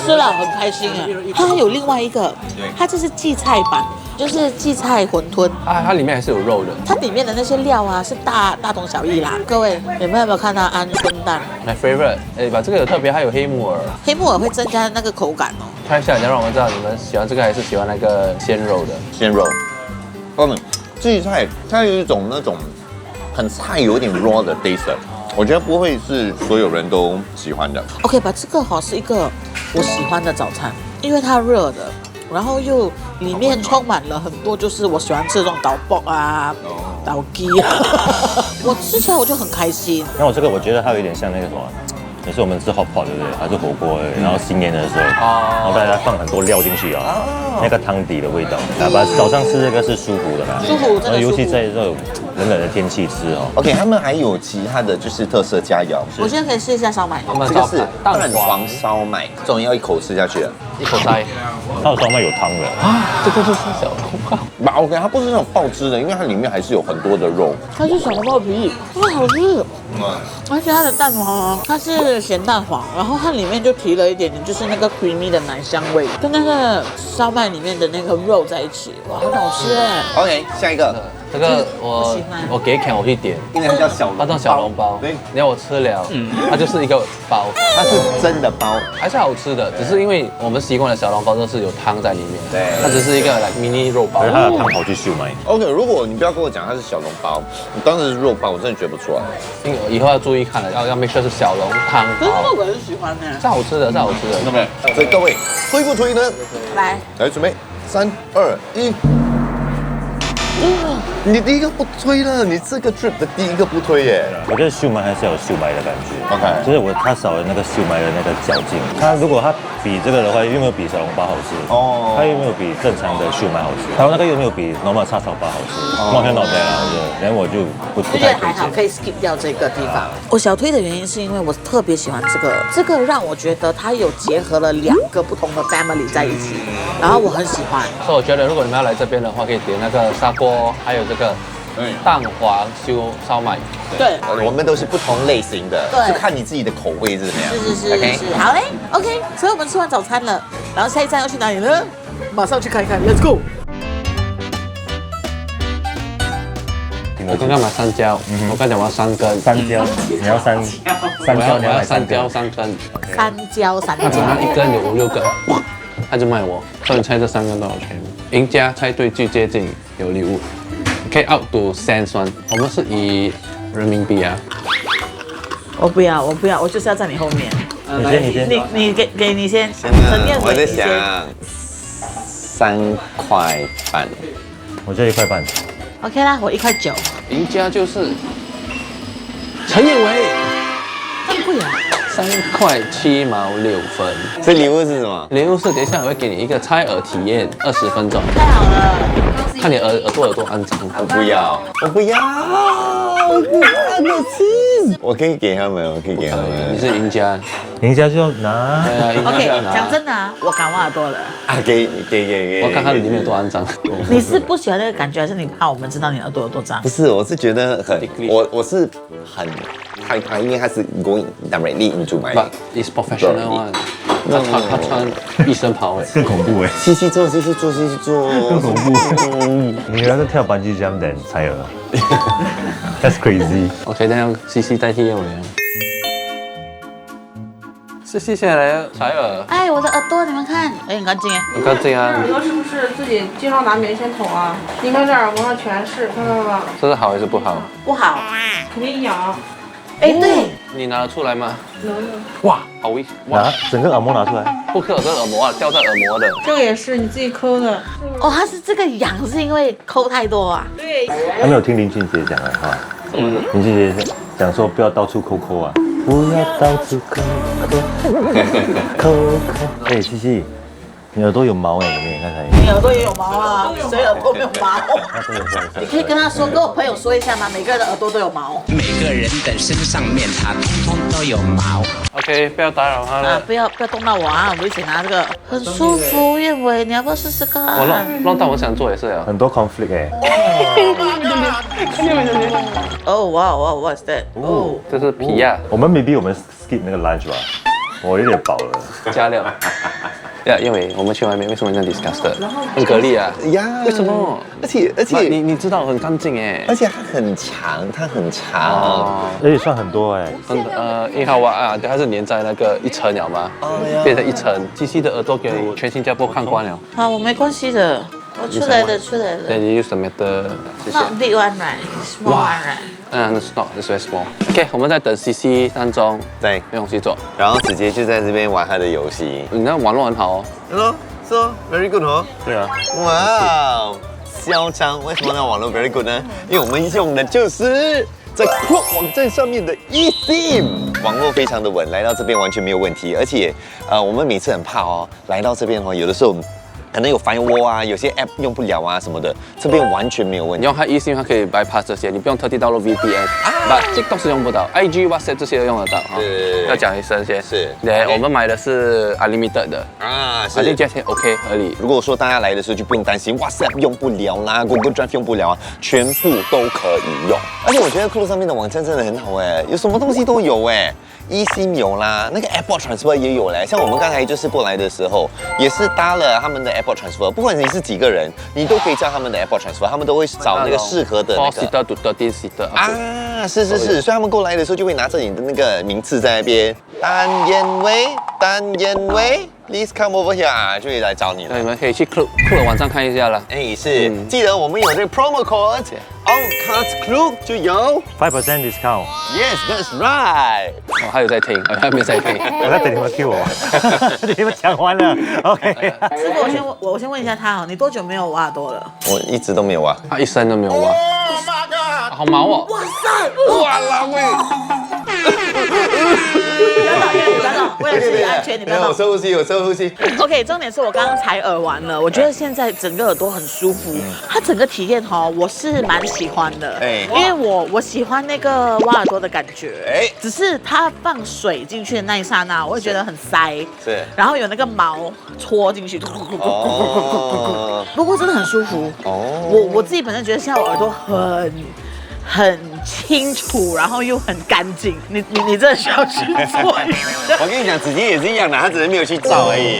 Speaker 4: 吃了很开心啊。它还有另外一个，它这是荠菜版，就是荠菜馄饨。
Speaker 3: 它里面还是有肉的。
Speaker 4: 它里面的那些料是大同小异啦。各位，你们有没有看到鹌鹑蛋？
Speaker 3: My favorite， 把这个有特别，还有黑木耳。
Speaker 4: 黑木耳会增加那个口感哦。
Speaker 3: 看一下，你要让我们知道你们喜欢这个还是喜欢那个鲜肉的。
Speaker 1: 鲜肉，荠菜它有一种那种很菜，有点 raw 的 taste， 我觉得不会是所有人都喜欢的。
Speaker 4: OK 吧，这个是一个我喜欢的早餐，因为它热的，然后又里面充满了很多就是我喜欢吃这种豆卜啊、豆鸡啊，我吃起来我就很开心。
Speaker 2: 那我这个我觉得它有一点像那个什么，也是我们吃 hot pot 对不对？还是火锅，然后新年的时候，然后大家放很多料进去啊，那个汤底的味道，把早上吃这个是舒服的啦，
Speaker 4: 舒服真的舒服
Speaker 2: 尤其在这种冷冷的天气吃哦。
Speaker 1: OK， 他们还有其他的就是特色佳肴，
Speaker 4: 我现在可以试一下烧麦，
Speaker 1: 这个是蛋黄烧麦，这种要一口吃下去的。
Speaker 3: 一口塞。
Speaker 2: 它的烧麦有汤的
Speaker 3: 啊，这个是小笼包。
Speaker 1: OK， 它不是那种爆汁的，因为它里面还是有很多的肉。
Speaker 4: 它是小笼包皮，真的好吃。而且它的蛋黄它是咸蛋黄，然后它里面就提了一点点，就是那个 creamy 的奶香味，跟那个烧麦里面的那个肉在一起，哇，很好吃哎。
Speaker 1: OK， 下一个，
Speaker 3: 这个我给看我去点，
Speaker 1: 因为它叫小笼包，
Speaker 3: 它叫小笼包。
Speaker 1: 对，
Speaker 3: 你要我吃了，它就是一个包，
Speaker 1: 它是真的包，
Speaker 3: 还是好吃的，只是因为我们习惯的小笼包都是有汤在里面，
Speaker 1: 对
Speaker 3: 它只是一个mini 肉包
Speaker 2: 可是。它的汤跑去秀麦。
Speaker 1: OK， 如果你不要跟我讲它是小笼包，你当时是肉包，我真的觉得不出来。
Speaker 3: 以后要注意看了，要 make sure 是小笼汤包，
Speaker 4: 我是喜欢的。
Speaker 3: 是好吃的，是好吃的。
Speaker 1: OK， 所以各位推不推呢？
Speaker 4: 来，
Speaker 1: 来准备，3、2、1。你第一个不推了，你这个 trip 的第一个不推耶。
Speaker 2: 我觉得秀麦还是要有秀麦的感觉
Speaker 1: OK
Speaker 2: 就是它少了那个秀麦的那个嚼劲。如果它比这个的话，又没有比小笼包好吃
Speaker 1: 哦
Speaker 2: 它又没有比正常的秀麦好吃，然后那个又没有比 normal 叉烧包好吃，完全脑袋啦，我觉得，然后我就不
Speaker 4: 就觉
Speaker 2: 太推
Speaker 4: 得还好，可
Speaker 2: 荐。
Speaker 4: 以 skip 掉这个地方。我小推的原因是因为我特别喜欢这个让我觉得它有结合了2个不同的 family 在一起，然后我很喜欢。
Speaker 3: 所以我觉得如果你们要来这边的话，可以点那个砂锅，还有这个蛋黄修烧麦。
Speaker 4: 对，
Speaker 1: 我们都是不同类型的，
Speaker 4: 对
Speaker 1: 就看你自己的口味是怎么样。
Speaker 4: 是
Speaker 1: OK
Speaker 4: 好嘞 ，OK。所以我们吃完早餐了，然后下一站要去哪里呢？马上去看一看 ，Let's go。
Speaker 3: 我刚刚买3椒，我刚讲我要3根，
Speaker 2: 三椒，你要三椒，
Speaker 3: 我要
Speaker 2: 你要买
Speaker 3: 3椒3根，
Speaker 4: 三椒，
Speaker 3: 他一根有5、6根，他就卖我。所以你猜这3根多少钱？赢家猜对最接近有礼物，可以 up to cents one。我们是以人民币啊。
Speaker 4: 我不要，我就是要在你后面。
Speaker 2: 你先，
Speaker 4: 你给你先，陈念
Speaker 1: 我在
Speaker 4: 伟你先。
Speaker 1: 想3块半。
Speaker 2: 我就1块半。
Speaker 4: OK 啦，我1块9，
Speaker 3: 赢家就是陈彦伟，
Speaker 4: 这么贵啊？
Speaker 3: 3块7毛6分。
Speaker 1: 这礼物是什么？
Speaker 3: 礼物是等一下我会给你一个猜耳体验20分钟，
Speaker 4: 太好了，
Speaker 3: 看你耳朵有多肮脏。
Speaker 1: 我不要，我不要，我不要吃。我可以给他们，我可以给他
Speaker 3: 你
Speaker 1: 们。
Speaker 3: 是赢家，
Speaker 2: 人家就要拿。
Speaker 3: 对啊，赢家
Speaker 4: OK，
Speaker 3: 就要拿。
Speaker 4: 讲真的啊，我敢挖耳朵了。
Speaker 1: 啊，给。
Speaker 3: 我看看里面有多肮脏。
Speaker 4: 你是不喜欢那个感觉，还是你怕我们知道你耳朵有多脏
Speaker 1: 不？是，我是觉得很，我是很害怕，因为他是 going directly into my。
Speaker 3: But it's professional one。他穿医生袍哎。
Speaker 2: 更恐怖哎，
Speaker 1: 西西做，西西做，西西做。
Speaker 2: 更恐怖。你原来是跳班机 jump 的猜耳，That's crazy。
Speaker 3: OK， 那要西西代替叶伟啊。是接下来采耳，
Speaker 4: 哎，我的耳朵你们看，哎，很干净哎。
Speaker 3: 很干净啊
Speaker 8: 耳。朵是不是自己经常拿棉签捅啊？你看这耳膜上全是，看到吗？
Speaker 3: 这是好还是不好？
Speaker 4: 不好，
Speaker 8: 肯定痒。
Speaker 4: 哎，对，
Speaker 3: 你拿得出来吗？哇，好危险！哇，
Speaker 2: 拿整个耳膜拿出来，
Speaker 3: 不可有这个耳膜啊，掉在耳膜的。
Speaker 8: 这个也是你自己抠的。
Speaker 4: 哦，它是这个痒是因为抠太多啊。
Speaker 8: 对，
Speaker 2: 还没有听林俊杰讲啊哈。林俊杰讲说不要到处抠抠啊，不要到处抠抠。哎，西西，你耳朵有毛哎，你看看。
Speaker 4: 你耳朵也有毛啊，谁耳朵没有毛？你可以跟他说，跟我朋友说一下吗？每个人的耳朵都有毛。
Speaker 9: 每个人的身上面，它通通都有毛。
Speaker 3: OK， 不要打扰他
Speaker 4: 啊
Speaker 3: 了。，
Speaker 4: 不要动到我啊，很危险啊，这个很舒服。燕伟，你要不要试试看？
Speaker 3: 我弄到我想做也是啊。
Speaker 2: 很多 conflict 哎。
Speaker 4: 哦，哇哇哇 ，what's that？哦，
Speaker 3: 这是皮呀，
Speaker 2: 我们 maybe 我们 skip 那个 lunch 吧，我有点饱了。
Speaker 3: 加料。呀，因为我们去外面为什么这样 disgusted？很蛤蜊啊。
Speaker 1: 呀，
Speaker 3: 为什么？
Speaker 1: 而且
Speaker 3: 你知道很干净哎。
Speaker 1: 而且它很长，它很长。
Speaker 3: 哦，
Speaker 2: 而且算很多哎。
Speaker 3: 1号啊，对，它是粘在那个一层了嘛，变成一层。西西的耳朵给全新加坡看光了。
Speaker 4: 好，我没关系的，我出来了。
Speaker 3: Then you use the metal， 谢谢。
Speaker 4: Not big one right, small one right.
Speaker 3: It's not, it's very small. OK， 我们在等西西当中，
Speaker 1: 对，
Speaker 3: 没东西做。
Speaker 1: 然后直接就在这边玩他的游戏。
Speaker 3: 你那网络很好哦。
Speaker 1: 是哦，very good 哦。
Speaker 3: 对啊。
Speaker 1: 哇，嚣张！为什么呢？网络 very good 呢？因为我们用的就是在 Klook 网站上面的 eSIM， 网络非常的稳，来到这边完全没有问题。而且我们每次很怕哦，来到这边哦，有的时候可能有 firewall 啊，有些 app 用不了啊什么的，这边完全没有问题。
Speaker 3: 你用它 eSIM， 它可以 bypass 这些，你不用特地download VPN。But TikTok 是用不到 ，IG、WhatsApp 这些都用得到哈。要讲一声先。
Speaker 1: 是。
Speaker 3: 对，我们买的是 unlimited 的
Speaker 1: 啊，
Speaker 3: 是。价钱 OK 合理。
Speaker 1: 如果说大家来的时候就不用担心 WhatsApp 用不了啦，Google Drive 用不了啊，全部都可以用。而且我觉得Klook上面的网站真的很好哎，有什么东西都有哎。eSIM 有啦，那个 Airport Transfer 也有嘞。像我们刚才就是过来的时候，也是搭了他们的 Airport Transfer。不管你是几个人，你都可以叫他们的 Airport Transfer， 他们都会找那个适合的那个。4 seater to 13 seater 啊，是，所以他们过来的时候就会拿着你的那个名字在那边，单燕威 ，Please come over here， 就会来找你了。
Speaker 3: 那你们可以去 Klook 的网站看一下啦。
Speaker 1: 哎，是，记得我们有这个 promo code。On Klook 就有
Speaker 2: 5% discount。
Speaker 1: Yes, that's right。
Speaker 3: 哦，还有在听，还没在听。
Speaker 2: 我在等你们 Q 我，你们讲完了 ，OK。
Speaker 4: 师傅，我先问一下他哦，你多久没有挖耳朵了？
Speaker 1: 我一直都没有挖，
Speaker 3: 他一生都没有挖。好毛哦！
Speaker 4: 哇塞！
Speaker 1: 哇啦喂！
Speaker 4: 不要闹，为了自己安全，你不要闹。
Speaker 1: 我深呼吸。
Speaker 4: OK， 重点是我刚刚采耳完了，我觉得现在整个耳朵很舒服，它整个体验哈，我是蛮喜欢的。因为我喜欢那个挖耳朵的感觉。只是它放水进去的那一刹那，我会觉得很塞。
Speaker 1: 是。
Speaker 4: 然后有那个毛戳进去，不过真的很舒服。我自己本身觉得现在我耳朵很清楚，然后又很干净。你真的需要去做一下。
Speaker 1: 我跟你讲，子杰也是一样的，他只是没有去照而已。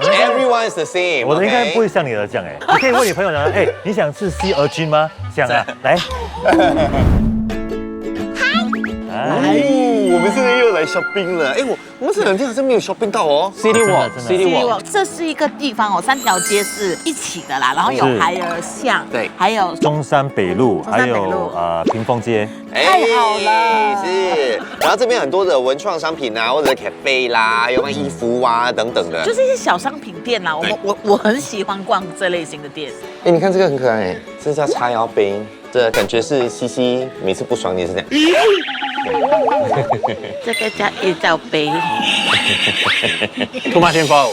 Speaker 1: Everyone is the same。
Speaker 2: 我的应该不会像你的这样哎，你可以问你朋友讲，哎，你想吃西俄菌吗？想啊，来。
Speaker 1: 我们现在又来 shopping 了。哎，我们这两天好像没有 shopping 到哦。
Speaker 3: City Walk，
Speaker 4: 这是一个地方哦，3条街是一起的啦，然后有海尔巷，
Speaker 3: 对，
Speaker 4: 还有
Speaker 2: 中山北路，还有屏风街。
Speaker 4: 太好了，
Speaker 1: 是。然后这边很多的文创商品啊，或者是 cafe 啦，还有卖衣服啊等等的，
Speaker 4: 就是一些小商品店啦。我很喜欢逛这类型的店。
Speaker 1: 哎，你看这个很可爱，这叫叉腰杯。这感觉是西西每次不爽也是这样。
Speaker 4: 这个叫一罩杯。
Speaker 3: 吐马天包。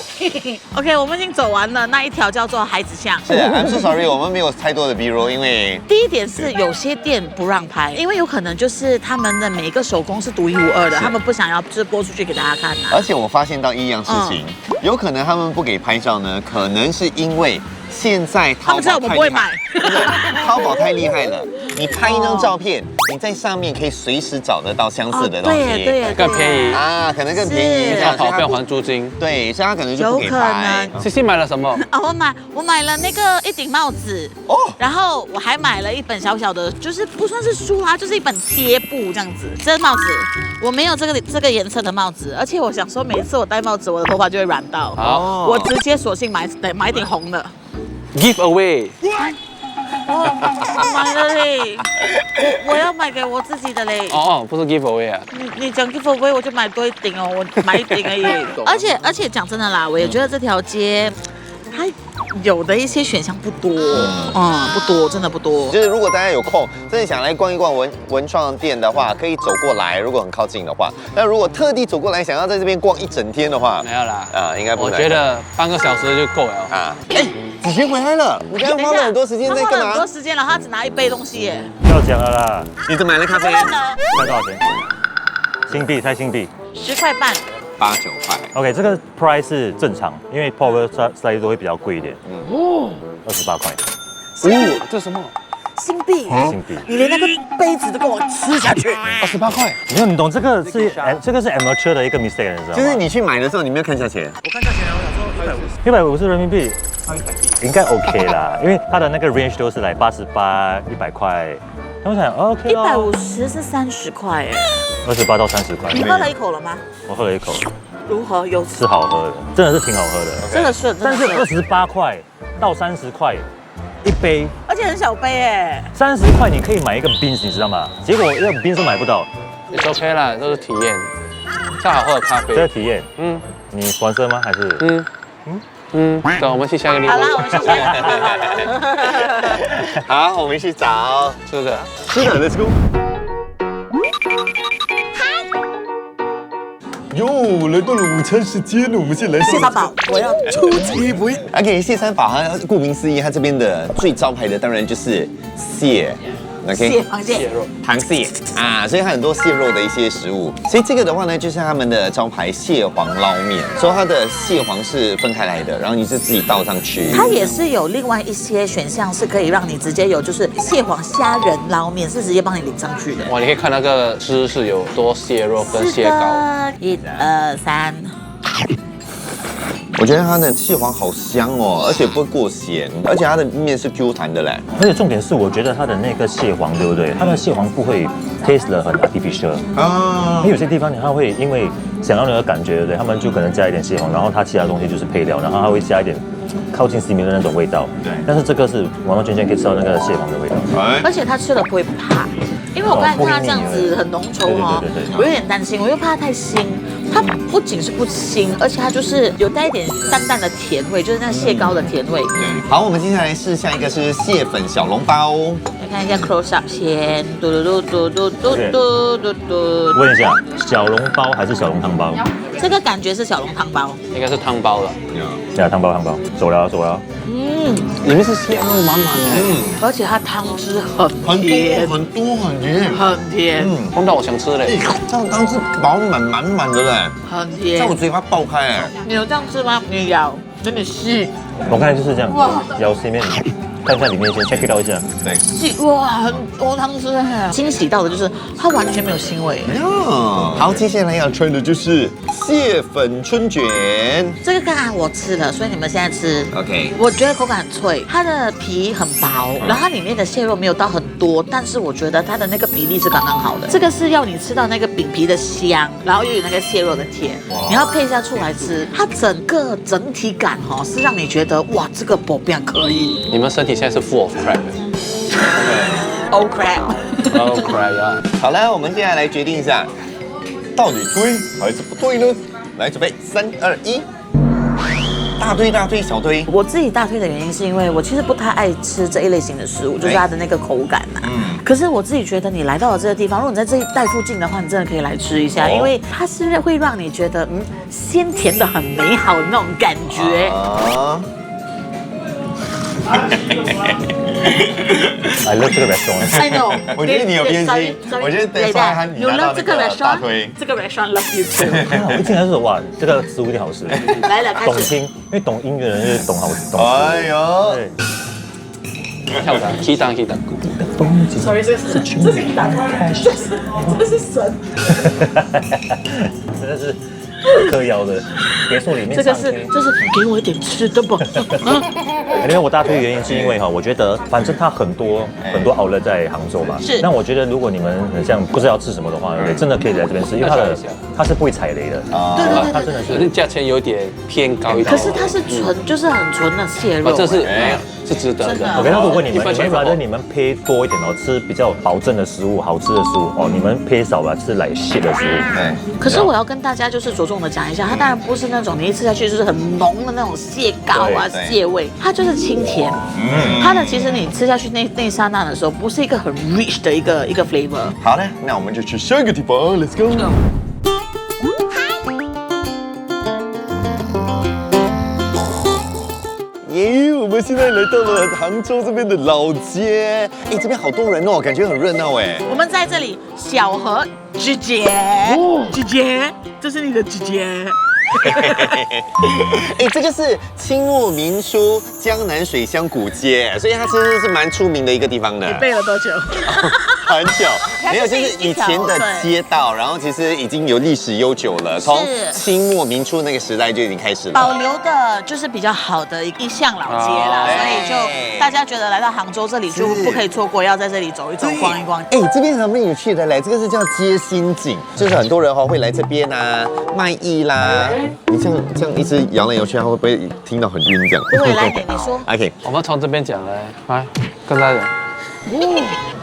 Speaker 4: OK， 我们已经走完了那一条叫做孩子巷。
Speaker 1: 是 ，I'm so sorry， 我们没有太多的 B-roll， 因为
Speaker 4: 第一点是有些店不让拍，因为有可能就是他们的每一个手工是独一无二的，他们不想要就是播出去给大家看啊。
Speaker 1: 而且我发现到一样事情，有可能他们不给拍照呢，可能是因为现在淘宝太厉害，淘宝太厉害了。你拍一张照片，你在上面可以随时找得到相似的东西，
Speaker 4: 对，
Speaker 3: 更便宜
Speaker 1: 啊，可能更便宜，
Speaker 3: 好不要还租金。
Speaker 1: 对，所以他可能就不给拍。
Speaker 3: 西西买了什么？
Speaker 4: 啊，我买了那个一顶帽子哦，然后我还买了一本小小的，就是不算是书啦，就是一本贴布这样子。这帽子我没有这个颜色的帽子，而且我想说，每次我戴帽子，我的头发就会染到，我直接索性买一顶红的。
Speaker 3: Give away。
Speaker 4: 买了嘞，我要买给我自己的嘞。
Speaker 3: 哦，不是 giveaway 啊。
Speaker 4: 你讲 giveaway 我就买多一顶哦，我买一顶而已。而且讲真的啦，我也觉得这条街它有的一些选项不多，不多，真的不多。
Speaker 1: 就是如果大家有空，真的想来逛一逛文创店的话，可以走过来，如果很靠近的话。那如果特地走过来，想要在这边逛一整天的话，
Speaker 3: 没有啦，
Speaker 1: 应该不难。
Speaker 3: 我觉得半个小时就够了啊。
Speaker 1: 子璇回来了，你刚刚花了很多时间在干嘛？
Speaker 4: 他花了很多时间了，他只拿一杯东西耶。
Speaker 2: 要讲了啦，
Speaker 1: 你怎么买了咖啡？
Speaker 2: 卖多少钱？新币，猜新币。
Speaker 4: 10块半。
Speaker 1: 8、9块。
Speaker 2: OK， 这个 price 是正常，因为 power size 都会比较贵一点。28块。
Speaker 3: 这什么？
Speaker 4: 新币。
Speaker 2: 新币。
Speaker 4: 你连那个杯子都给我吃下去。
Speaker 3: 28块。
Speaker 2: 没有，你懂这个是 amateur 的一个 mistake， 你知道吗？
Speaker 1: 就是你去买的时候，你没有看价钱。
Speaker 2: 我看价钱啊，我想说150人民币，应该 OK 啦，因为它的那个 range 都是来88、100块。那我想 OK 咯。
Speaker 4: 150是30块哎。
Speaker 2: 28到30块。
Speaker 4: 你喝了一口了吗？
Speaker 2: 我喝了一口。
Speaker 4: 如何？有
Speaker 2: 是好喝的，真的是挺好喝的。
Speaker 4: 这个是，
Speaker 2: 但是28块到30块一杯，
Speaker 4: 而且很小杯哎。
Speaker 2: 30块你可以买一个 beans， 你知道吗？结果一个 beans 都买不到。
Speaker 3: It's OK 啦，都是体验，再好喝的咖啡。
Speaker 2: 这是体验。你sponsor吗？还是？
Speaker 3: 走，我们去下一个地方。
Speaker 4: 好啦，我们去下一个地方。
Speaker 1: 好，我们去找
Speaker 3: 是不是？
Speaker 1: 是的 ，Let's go。 哟，来到了午餐时间了，我们先来
Speaker 4: 谢三宝，我要出其不意。
Speaker 1: OK， 蟹三宝它顾名思义，它这边的最招牌的当然就是蟹。OK，
Speaker 4: 蟹螃蟹
Speaker 3: 肉，
Speaker 1: 螃蟹啊，所以它很多蟹肉的一些食物。所以这个的话呢，就是他们的招牌蟹黄捞面。所以它的蟹黄是分开来的，然后你是自己倒上去。
Speaker 4: 它也是有另外一些选项，是可以让你直接有，就是蟹黄虾仁捞面是直接帮你淋上去的。
Speaker 3: 哇，你可以看那个汁是有多蟹肉跟蟹膏。
Speaker 4: 1、2、3。
Speaker 1: 我觉得它的蟹黄好香哦，而且不会过咸，而且它的面是 Q 弹的嘞。
Speaker 2: 而且重点是，我觉得它的那个蟹黄，对不对？它的蟹黄不会 taste 得很 artificial 啊。因为有些地方它会因为想要那个感觉，对不对？他们就可能加一点蟹黄，然后它其他东西就是配料，然后它会加一点靠近 similar 的那种味道。对。但是这个是完完全全可以吃到那个蟹黄的味道。
Speaker 4: 而且它吃了不会怕。 因为我刚才看它这样子很浓稠哦，我有点担心，我又怕它太腥。它不仅是不腥，而且它就是有带一点淡淡的甜味，就是那个蟹膏的甜味。
Speaker 1: 好，我们接下来试下一个是蟹粉小笼包。
Speaker 4: 来看一下 close up 先，嘟嘟嘟嘟嘟嘟嘟嘟。
Speaker 2: 问一下，小笼包还是小笼汤包？
Speaker 4: 这个感觉是小笼汤包，
Speaker 3: 应该是汤包了。
Speaker 2: 对啊，汤包，走了。
Speaker 3: 里面是蟹肉满满的。
Speaker 4: 而且它汤汁很甜，
Speaker 1: 很甜。
Speaker 4: 很甜，
Speaker 3: 碰到我想吃嘞。
Speaker 1: 这样汤汁饱满的嘞，
Speaker 4: 很甜，
Speaker 1: 在我嘴巴爆开哎。
Speaker 4: 你有这样吃吗？你咬，真的是。
Speaker 2: 我看就是这样，咬前面，看一下里面先 check it out 一下。
Speaker 1: 对，
Speaker 4: 哇，很多汤汁哎。惊喜到的就是它完全没有腥味。
Speaker 1: 好，接下来要吹的就是蟹粉春卷。
Speaker 4: 这个刚才我吃了，所以你们现在吃。
Speaker 1: OK，
Speaker 4: 我觉得口感很脆，它的皮很薄，然后它里面的蟹肉没有到很多，但是我觉得它的那个比例是刚刚好的。这个是要你吃到那个饼皮的香，然后又有那个蟹肉的甜，你要配一下醋来吃，它整体感哈是让你觉得哇，这个薄饼可以。
Speaker 3: 你们身体现在是 full of crab。
Speaker 4: Oh crap！
Speaker 3: Oh crab 啊！
Speaker 1: 好了，我们接下来决定一下，到底对还是不对呢？来，准备3、2、1。大推小推。
Speaker 4: 我自己大推的原因是因为我其实不太爱吃这一类型的食物，就是它的那个口感呐。可是我自己觉得你来到了这个地方，如果你在这一带附近的话，你真的可以来吃一下，因为它是会让你觉得鲜甜的很美好的那种感觉。
Speaker 2: I love 这个 restaurant。I
Speaker 4: know。
Speaker 1: 我觉得你有偏心，我觉得得刷他你拿到这个大推。
Speaker 4: 这个 restaurant love you too。
Speaker 2: 我一进来就说哇，这个食物一定好吃。
Speaker 4: 来了，开始。
Speaker 2: 懂听，因为懂音乐的人就是懂好吃。
Speaker 1: 哎呦。
Speaker 3: 跳档，key 档。
Speaker 4: Sorry， 这是一档，这是神。
Speaker 2: 真的是嗑药的别墅里面
Speaker 4: 这个是
Speaker 2: 唱 K
Speaker 4: 就是给我一点吃的吧。
Speaker 2: 因为我大推的原因是因为我觉得反正它很多outlet在杭州嘛。
Speaker 4: 是。
Speaker 2: 那我觉得如果你们很像不知道吃什么的话，真的可以来这边吃，因为它是不会踩雷的。
Speaker 4: 对，
Speaker 2: 它真的
Speaker 3: 可是价钱有点偏高一点。
Speaker 4: 可是它是就是很纯的蟹肉。
Speaker 3: 这是是值得的。
Speaker 2: 我跟他如果你们配多一点吃比较保证的食物、好吃的食物你们配少吧，吃来蟹的食物。
Speaker 4: 可是我要跟大家就是着重的讲一下，它当然不是那种你一吃下去就是很浓的那种蟹膏啊、蟹味，它就是清甜。它的其实你吃下去那一刹那的时候，不是一个很 rich 的一个 flavor。
Speaker 1: 好嘞，那我们就去下一个地方 ，Let's go。我们现在来到了杭州这边的老街，这边好多人哦，感觉很热闹哎。
Speaker 4: 我们在这里，小何姐姐，姐姐，这是你的姐姐。
Speaker 1: 这个是清末民初江南水乡古街，所以它其实是蛮出名的一个地方的。
Speaker 4: 你背了多久？
Speaker 1: 很久，没有，就是以前的街道，然后其实已经有历史悠久了，从清末民初那个时代就已经开始了。
Speaker 4: 保留的就是比较好的一巷老街啦，所以就大家觉得来到杭州这里就不可以错过，要在这里走一走、逛一逛。
Speaker 1: 这边还蛮有趣的嘞，这个是叫街心景，就是很多人会来这边啊卖艺啦。你这样一直摇来摇去，他会不会听到很晕这样？
Speaker 4: 不会，来，你说。
Speaker 1: OK，
Speaker 3: 我们从这边讲来跟大家。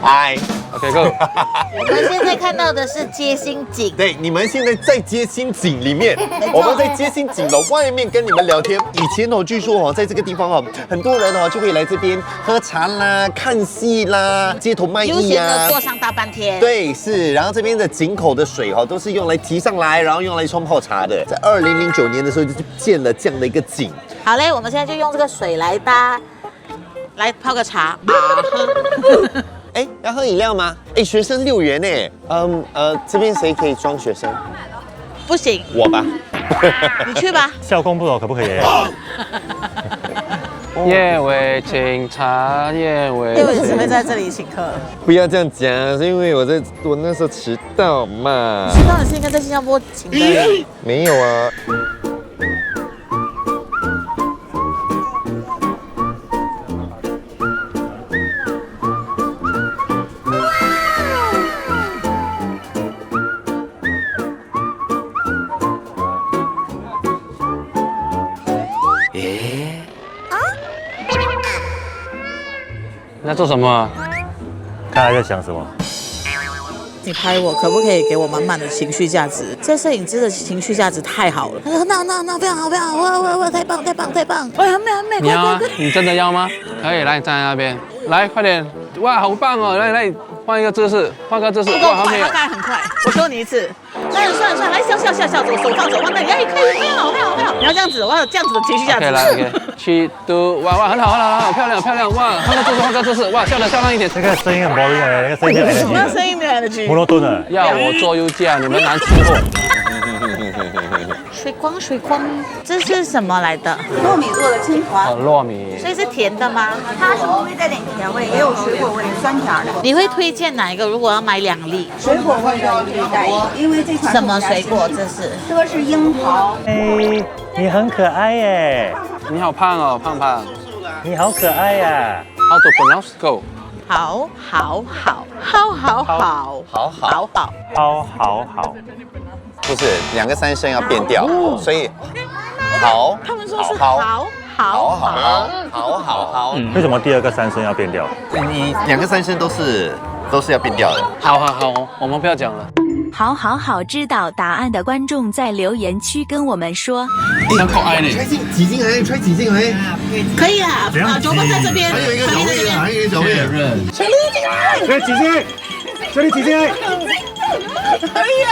Speaker 1: 嗨
Speaker 3: ，OK Go。
Speaker 4: 我们现在看到的是街心景。
Speaker 1: 对，你们现在在街心景里面，我们在街心景的外面跟你们聊天。以前据说在这个地方很多人就会来这边喝茶啦、看戏啦、街头卖艺啊，
Speaker 4: 悠闲的坐上大半天。
Speaker 1: 对，是。然后这边的井口的水都是用来提上来，然后用来冲泡茶的。在2009年的时候就建了这样的一个景。
Speaker 4: 好嘞，我们现在就用这个水来泡个茶。
Speaker 1: 要喝饮料吗？学生6元呢。这边谁可以装学生？
Speaker 4: 不行，
Speaker 1: 我吧。
Speaker 4: 你去吧。
Speaker 2: 校工不知道可不可以？
Speaker 3: 叶伟请茶，叶伟
Speaker 4: 只会在这里请客。
Speaker 1: 不要这样讲，是因为我那时候迟到嘛。
Speaker 4: 迟到你是应该在新加坡请的。
Speaker 1: 没有啊。
Speaker 3: 你在做什么？
Speaker 2: 看他在想什么。
Speaker 4: 你拍我，可不可以给我满满的情绪价值？这摄影师的情绪价值太好了。他说那非常好，非常好，哇，太棒！哎，很美，
Speaker 3: 你要吗？你真的要吗？可以，来，你站在那边，来，快点！哇，好棒哦！来，换一个姿势，哇，好美！
Speaker 4: 他刚才很快，我说你一次。算了，来笑，手放，那你可以，非常好。你要这样子，我要有这样子的情绪价值。
Speaker 3: OK， 去都，哇，很好，漂亮，哇，换个姿势，哇，笑得漂亮一点。
Speaker 2: 这个声音很 boring 那个声音很 energy。
Speaker 4: 那声音没有 energy。
Speaker 2: 摩洛顿的。
Speaker 3: 要我做优价，你们难伺候。
Speaker 4: 水光，这是什么来的？
Speaker 5: 糯米做的青团。
Speaker 3: 糯米。
Speaker 4: 所以是甜的吗？
Speaker 5: 它是微微带点甜味，也有水果味、酸甜的。
Speaker 4: 你会推荐哪一个？如果要买2粒，
Speaker 5: 水果味的可以带一个，因为这款
Speaker 4: 什么水果？这
Speaker 5: 个是樱桃。
Speaker 2: 你很可爱耶！
Speaker 3: 你好胖哦，胖。
Speaker 2: 你好可爱呀
Speaker 3: ！How to pronounce go？
Speaker 4: 好，
Speaker 1: 不是2个3声要变调，所以好。
Speaker 4: 他们说是好。
Speaker 2: 为什么第2个3声要变调？
Speaker 1: 你2个3声都是要变调的。
Speaker 3: 好，我们不要讲了。
Speaker 7: 好，知道答案的观众在留言区跟我们说。
Speaker 3: 像可爱呢。
Speaker 1: 挤进来，挤进来。
Speaker 4: 可以啊，左边在这边，
Speaker 1: 还有一个小妹，
Speaker 4: 全力进来，
Speaker 2: 全力挤进来。
Speaker 4: 可以啊！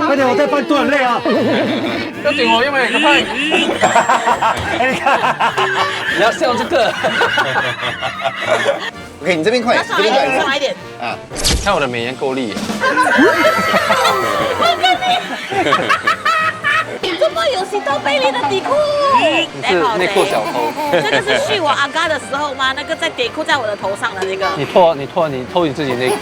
Speaker 2: 快点，我在搬都很累啊。
Speaker 3: 要顶我，因为很快。
Speaker 2: 你看，
Speaker 3: 你要笑这个。
Speaker 1: OK， 你这边快，
Speaker 4: 上来一点。
Speaker 3: 看我的美颜够力。
Speaker 4: 怎么有洗到贝利的底裤？
Speaker 3: 你是内裤小偷。
Speaker 4: 这个是去我阿嘎的时候吗？那个在底裤在我的头上的那个。
Speaker 3: 你偷你自己内裤。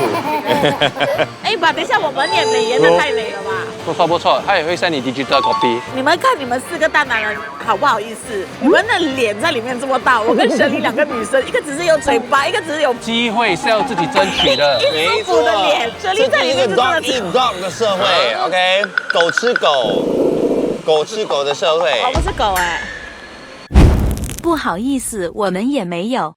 Speaker 4: 把等一下我们也美颜的太美了吧？
Speaker 3: 不错不错，他也会 send 你 digital copy。
Speaker 4: 你们看你们4个大男人好不好意思？你们的脸在里面这么大，我跟沈丽2个女生，一个只是有嘴巴，一个只是有
Speaker 3: 机会是要自己争取的。
Speaker 4: 一舒服的脸，沈丽在里面是真的
Speaker 1: dog eat dog 的社会，OK， 狗吃狗，狗吃狗的社会。
Speaker 4: 我不是狗哎。
Speaker 7: 不好意思，我们也没有。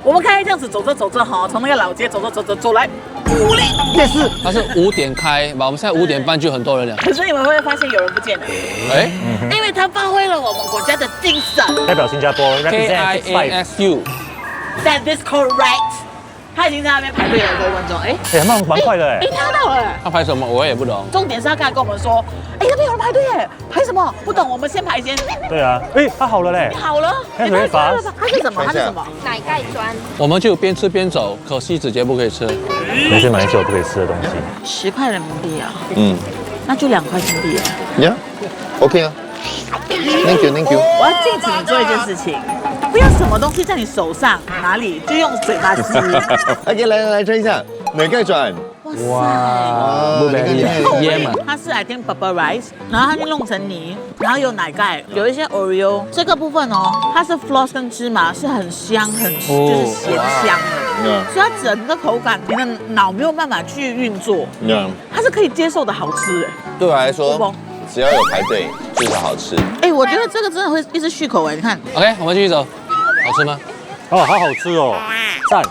Speaker 4: 我们开这样子走着走着哈，从那个老街走来5里夜市。
Speaker 3: 它是5点开吧，我们现在5点半就很多人了。
Speaker 4: 可是你们会不会发现有人不见了？
Speaker 3: 哎
Speaker 4: 因为他发挥了我们国家的精神。
Speaker 2: 代表新加坡
Speaker 3: ，KIASU。
Speaker 4: That is correct。他已经在那边排队了多分钟，哎，
Speaker 2: 哎，蛮快的哎。
Speaker 4: 他到了。
Speaker 3: 他拍什么我也不懂。
Speaker 4: 重点是他刚才跟我们说，哎，那边有人排队耶，排什么？不懂，我们先排先。
Speaker 2: 对啊，哎，它好了嘞。
Speaker 4: 好了，
Speaker 2: 开始会发。
Speaker 4: 它是什么？它是什么？
Speaker 8: 奶盖砖。
Speaker 3: 我们就边吃边走，可惜直接不可以吃。
Speaker 2: 有些马来西亚不可以吃的东西。
Speaker 4: 10块人民币啊。那就2块新币耶。
Speaker 1: Yeah，OK 啊。Thank you。
Speaker 4: 我要禁止你做一件事情，不要什么东西在你手上哪里就用嘴巴吸。
Speaker 1: OK， 来吹一下，奶盖转。
Speaker 4: 哇，
Speaker 3: 不便宜，椰嘛。
Speaker 4: 它是I think purple rice， 然后它就弄成泥，然后有奶盖，有一些 Oreo。这个部分哦，它是 floss 跟芝麻，是很香，就是咸香的。所以它整个口感，你的脑没有办法去运作。它是可以接受的好吃哎。
Speaker 1: 对我来说，只要有排队就是好吃。
Speaker 4: 哎，我觉得这个真的会一直续口哎，你看。
Speaker 3: OK， 我们继续走，好吃吗？
Speaker 2: 哦，好好吃哦，赞。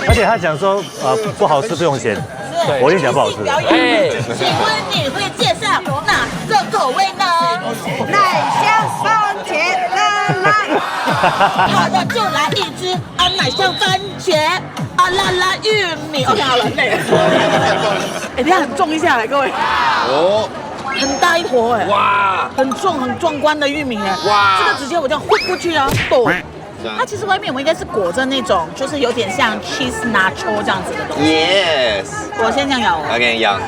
Speaker 2: 而且他讲说，不好吃不用钱，我跟你讲不好吃。
Speaker 4: 哎，请问你会介绍哪个口味呢？
Speaker 8: 奶香番茄拉拉。
Speaker 4: 好的，就来一只奶香番茄拉拉玉米。OK， 好了，累了。哎，等下很重一下来，各位。哦。很大一坨哎，哇，很重很壮观的玉米哎，哇，这个直接我这样混过去啊，抖。它其实外面我们应该是裹着那种，就是有点像 cheese nacho 这样子的东西。
Speaker 1: Yes。
Speaker 4: 我先这样咬。
Speaker 1: OK， 咬。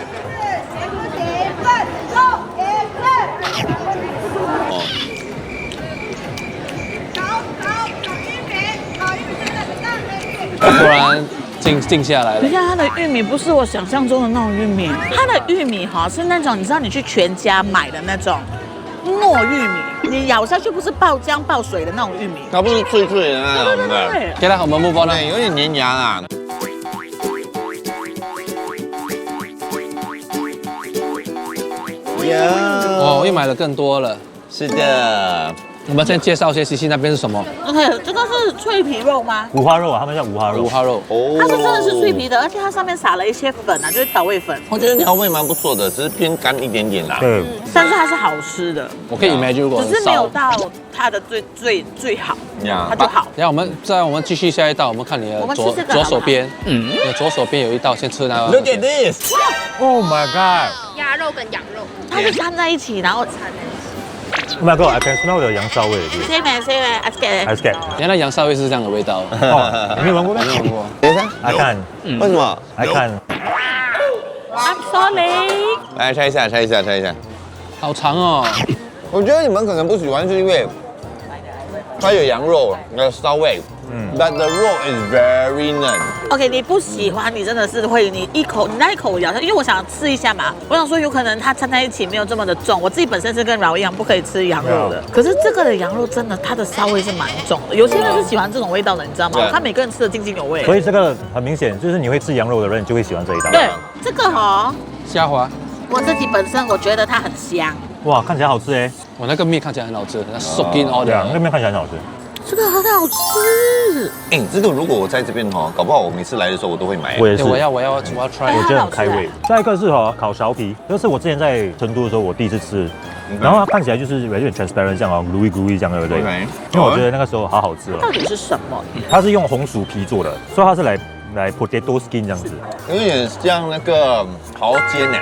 Speaker 3: 突然静下来了。
Speaker 4: 你看它的玉米不是我想象中的那种玉米，它的玉米哈是那种你知道你去全家买的那种糯玉米，你咬下去不是爆浆爆水的那种玉米，
Speaker 1: 它不是脆脆的那种的。
Speaker 4: 对。
Speaker 3: 给它我们move on了，
Speaker 1: 有点黏牙啊。
Speaker 3: 哦，又买了更多了。
Speaker 1: 是的。
Speaker 3: 我们先介绍一下西西那边是什么
Speaker 4: ？OK， 这个是脆皮肉吗？
Speaker 2: 五花肉啊，他们叫五花肉。
Speaker 3: 五花肉，
Speaker 4: 它是真的是脆皮的，而且它上面撒了一些粉啊，就是调味粉。
Speaker 1: 我觉得调味蛮不错的，只是偏干一点点啦。
Speaker 2: 对，
Speaker 4: 但是它是好吃的。
Speaker 3: 我可以 imagine 如果
Speaker 4: 只是没有到它的最好，它就好。
Speaker 3: 然后我们继续下一道，我们看你的左手边，你的左手边有一道，先吃那个。
Speaker 1: Look at this!
Speaker 2: Oh my god!
Speaker 8: 鸭肉跟羊肉，
Speaker 4: 它是掺在一起，然后掺。
Speaker 2: Oh my god! I can smell the 羊骚味。
Speaker 4: 谁没 I scared。
Speaker 3: 原来羊骚味是这样的味道。
Speaker 2: 哦，你没有闻过吗？
Speaker 3: 没有闻过。
Speaker 1: 等一下，
Speaker 2: 来看，
Speaker 1: 为什么？
Speaker 2: 来看。
Speaker 4: I'm sorry。
Speaker 1: 来拆一下，
Speaker 3: 好长哦。
Speaker 1: 我觉得你们可能不喜欢，是因为它有羊肉的骚味。But the 肉 is very 嫩。
Speaker 4: OK， 你不喜欢，你真的是会，你那一口咬下，因为我想吃一下嘛，我想说有可能它掺在一起没有这么的重。我自己本身是跟饶一样不可以吃羊肉的，可是这个的羊肉真的它的骚味是蛮重的，有些人是喜欢这种味道的，你知道吗？我看每个人吃的津津有味。
Speaker 2: 所以这个很明显，就是你会吃羊肉的人就会喜欢这一道。
Speaker 4: 对，这个哈，
Speaker 3: 虾滑，
Speaker 4: 我自己本身我觉得它很香。
Speaker 2: 哇，看起来好吃哎！
Speaker 3: 我那个面看起来很好吃，它 soak in all
Speaker 2: 对啊，那个
Speaker 3: 的。
Speaker 2: 面看起来很好吃。
Speaker 4: 这个很好吃。
Speaker 1: 哎，这个如果我在这边哈，搞不好我每次来的时候我都会买。
Speaker 2: 我也是，
Speaker 3: 我要 try。
Speaker 2: 我觉得很开胃。再一个是烤苕皮，这是我之前在成都的时候我第一次吃，然后它看起来就是有点 transparent 这样哦，gooey 这样，对不对？因为我觉得那个时候好好吃哦。
Speaker 4: 到底是什么？
Speaker 2: 它是用红薯皮做的，所以它是来 potato skin 这样子，
Speaker 1: 有点像那个蚝煎呢。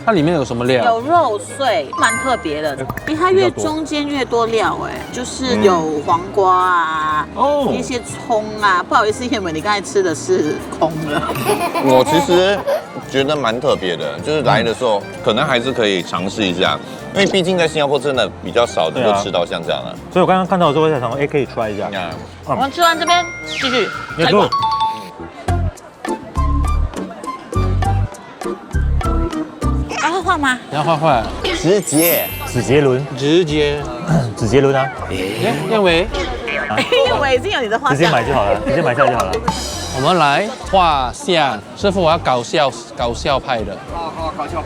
Speaker 3: 它里面有什么料？
Speaker 4: 有肉碎，蛮特别的。它越中间越多料，就是有黄瓜啊，一些葱啊。不好意思，燕伟，你刚才吃的是空的。
Speaker 1: 我其实觉得蛮特别的，就是来的时候可能还是可以尝试一下，因为毕竟在新加坡真的比较少能够吃到像这样的。
Speaker 2: 所以我刚刚看到的时候，我在想说，可以 try 一下。
Speaker 4: 我们吃完这边继续。
Speaker 2: Let's go。
Speaker 4: 要画吗？
Speaker 3: 你要画
Speaker 1: 直接
Speaker 2: 指节轮，
Speaker 3: 直接
Speaker 2: 指节轮啊，
Speaker 3: 燕伟，
Speaker 4: 燕伟已经有你的画像，
Speaker 2: 直接买就好了，直接买下就好了。
Speaker 3: 我们来画像。师傅，我要搞笑派的，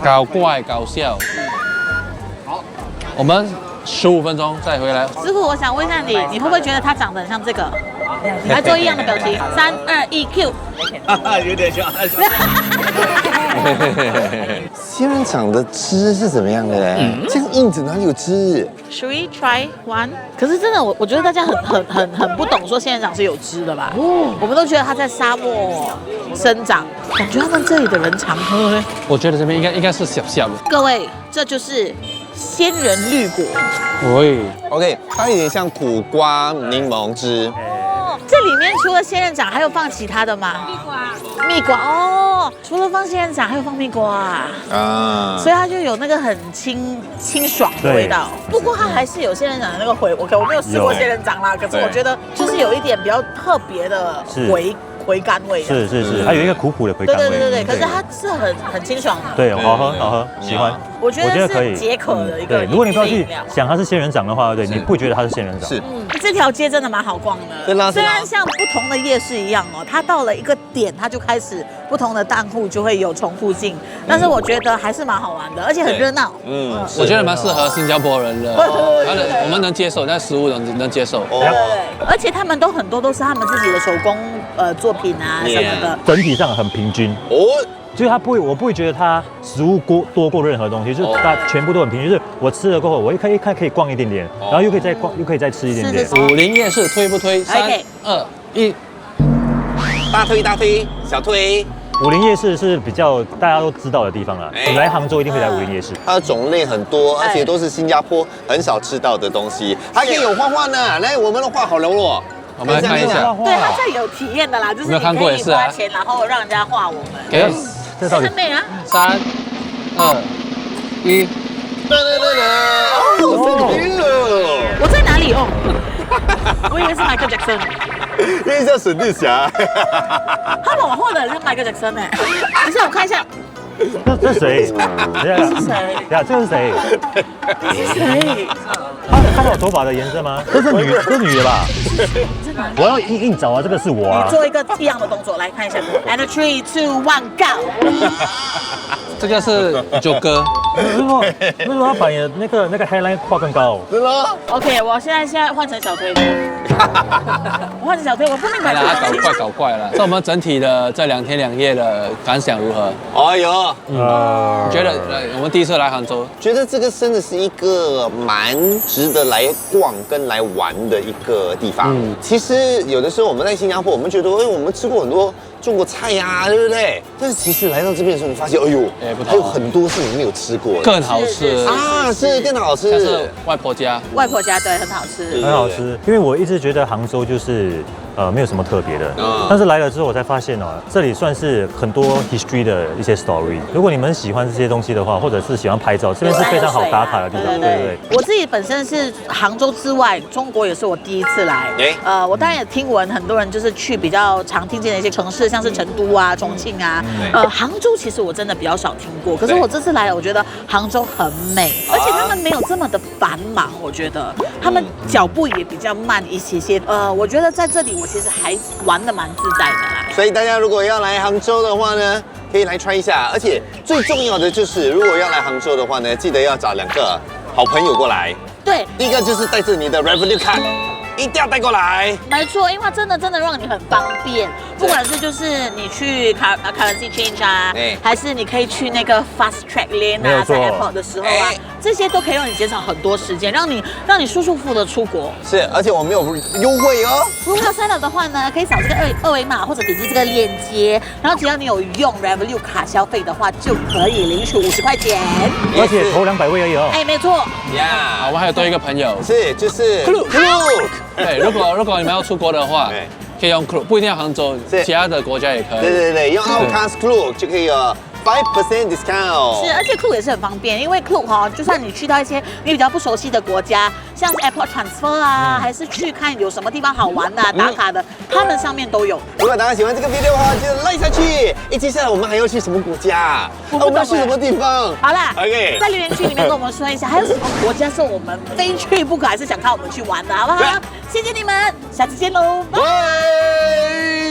Speaker 3: 搞怪搞笑。好，我们15分钟再回来。
Speaker 4: 师傅，我想问一下你，你会不会觉得他长得很像这个？你来做一样的表情，3、2、1 ，Q。
Speaker 1: 有点像。仙人掌的汁是怎么样的嘞？这样硬着哪里有汁
Speaker 4: Should we try one？ 可是真的，我觉得大家很不懂说仙人掌是有汁的吧？我们都觉得它在沙漠生长，感觉他们这里的人常喝。
Speaker 3: 我觉得这边应该是小的。
Speaker 4: 各位，这就是仙人绿果。
Speaker 3: 喂
Speaker 1: ？OK， 它有点像苦瓜柠檬汁。
Speaker 4: 这里面除了仙人掌，还有放其他的吗？蜜瓜哦，除了放仙人掌，还有放蜜瓜啊，所以它就有那个很清爽的味道。不过它还是有仙人掌的那个我没有试过仙人掌啦，可是我觉得就是有一点比较特别的回甘味。
Speaker 2: 是，它有一个苦的回甘味。
Speaker 4: 对，可是它是很清爽的。
Speaker 2: 对，好喝，喜欢。
Speaker 4: 我觉得可以解渴的一个。
Speaker 2: 对，如果你不要去想它是仙人掌的话，对，你不觉得它是仙人掌。
Speaker 1: 是。
Speaker 4: 这条街真的蛮好逛的，虽然像不同的夜市一样它到了一个点，它就开始不同的档户就会有重复性，但是我觉得还是蛮好玩的，而且很热闹。
Speaker 3: 我觉得蛮适合新加坡人的，我们能接受，但食物能接受。
Speaker 4: 对，而且他们很多都是他们自己的手工作品啊什么的，
Speaker 2: 整体上很平均。就是我不会觉得它食物多过任何东西，就是它全部都很平均。就是我吃了过后，我可以逛一点点，然后又可以再逛，又可以再吃一点点。
Speaker 3: 武林夜市推不推？3、2、1，
Speaker 1: 大推，小推。
Speaker 2: 武林夜市是比较大家都知道的地方啦，你来杭州一定会来武林夜市。
Speaker 1: 它的种类很多，而且都是新加坡很少吃到的东西，还可以有画画呢。来，我们的画好柔弱。
Speaker 3: 我们来看一下。
Speaker 4: 对，它这有体验的啦，就是你可以花钱，然后让人家画我们。
Speaker 3: 给。
Speaker 2: 这到底
Speaker 4: 很美啊
Speaker 3: ！3、2、1，
Speaker 4: 我在哪里哦？我以为是 Michael Jackson，
Speaker 1: 因为叫沈志霞。
Speaker 4: 他把我画的很像 Michael Jackson 等一下我看一下。
Speaker 2: 这是谁？
Speaker 4: 这是谁？
Speaker 2: 呀，这是谁？
Speaker 4: 你是谁？
Speaker 2: 他看到我头发的颜色吗？这是女的吧？我要硬找啊，这个是我啊。
Speaker 4: 你做一个一样的动作，来看一下。And 3, 2, 1, go！
Speaker 3: 这个是九哥。
Speaker 2: 为什么他把你的那个 hairline 画更高？
Speaker 1: 是吗
Speaker 4: ？OK， 我现在换成小推。我换成小推，我不明白这个东西。
Speaker 3: 搞怪了。那我们整体的这2天2夜的感想如何？
Speaker 1: 哎呦，
Speaker 3: 觉得我们第一次来杭州，
Speaker 1: 觉得这个真的是一个蛮值得来逛跟来玩的一个地方。其实有的时候我们在新加坡，我们觉得我们吃过很多中国菜呀，对不对？但是其实来到这边的时候，你发现，哎呦，还有很多是你没有吃过的，
Speaker 3: 更好吃
Speaker 1: 啊，是更好吃。
Speaker 3: 但是外婆家
Speaker 4: 对很好吃，
Speaker 2: 很好吃。因为我一直觉得杭州就是没有什么特别的，但是来了之后我才发现这里算是很多 history 的一些 story。如果你们喜欢这些东西的话，或者是喜欢拍照，这边是非常好打卡的地方。对。
Speaker 4: 我自己本身是杭州之外，中国也是我第一次来。我当然也听闻很多人就是去比较常听见的一些城市，像是成都啊、重庆啊。杭州其实我真的比较少听过，可是我这次来了，我觉得杭州很美，而且他们没有这么的繁忙，我觉得他们脚步也比较慢一些。我觉得在这里我其实还玩得蛮自在的啦。
Speaker 1: 所以大家如果要来杭州的话呢，可以来 try 一下。而且最重要的就是，如果要来杭州的话呢，记得要找2个好朋友过来。
Speaker 4: 对，
Speaker 1: 第一个就是带着你的 Revenue Card。一定要带过来，
Speaker 4: 没错，因为它真的让你很方便，不管是就是你去currency change 啊，还是你可以去那个 fast track lane 啊，在 airport 的时候啊，这些都可以让你减少很多时间，让你舒舒服服的出国。
Speaker 1: 是，而且我们有优惠哦。
Speaker 4: 如果要3的话呢，可以扫这个二维码或者点击这个链接，然后只要你有用 Revolut 卡消费的话，就可以领取50块钱。
Speaker 2: 而且投200位而已哦。
Speaker 4: 哎，没错。
Speaker 3: 啊，我还有多一个朋友，
Speaker 1: 是就是 Klook。
Speaker 3: 对，如果你们要出国的话，可以用 Klook，不一定要杭州，其他的国家也可以。
Speaker 1: 对，用 Outcast Klook 就可以5% discount。
Speaker 4: 是，而且 Klook 也是很方便，因为 Klook 哈，就算你去到一些你比较不熟悉的国家，像是 Airport Transfer 啊，还是去看有什么地方好玩的、打卡的，他们上面都有。
Speaker 1: 如果大家喜欢这个 video 的话，记得 like 下去。接下来我们还要去什么国家？我们要去什么地方？
Speaker 4: 好啦
Speaker 1: ，OK，
Speaker 4: 在留言区里面跟我们说一下，还有什么国家是我们非去不可，还是想看我们去玩的，好不好？谢谢你们，下次见喽，拜。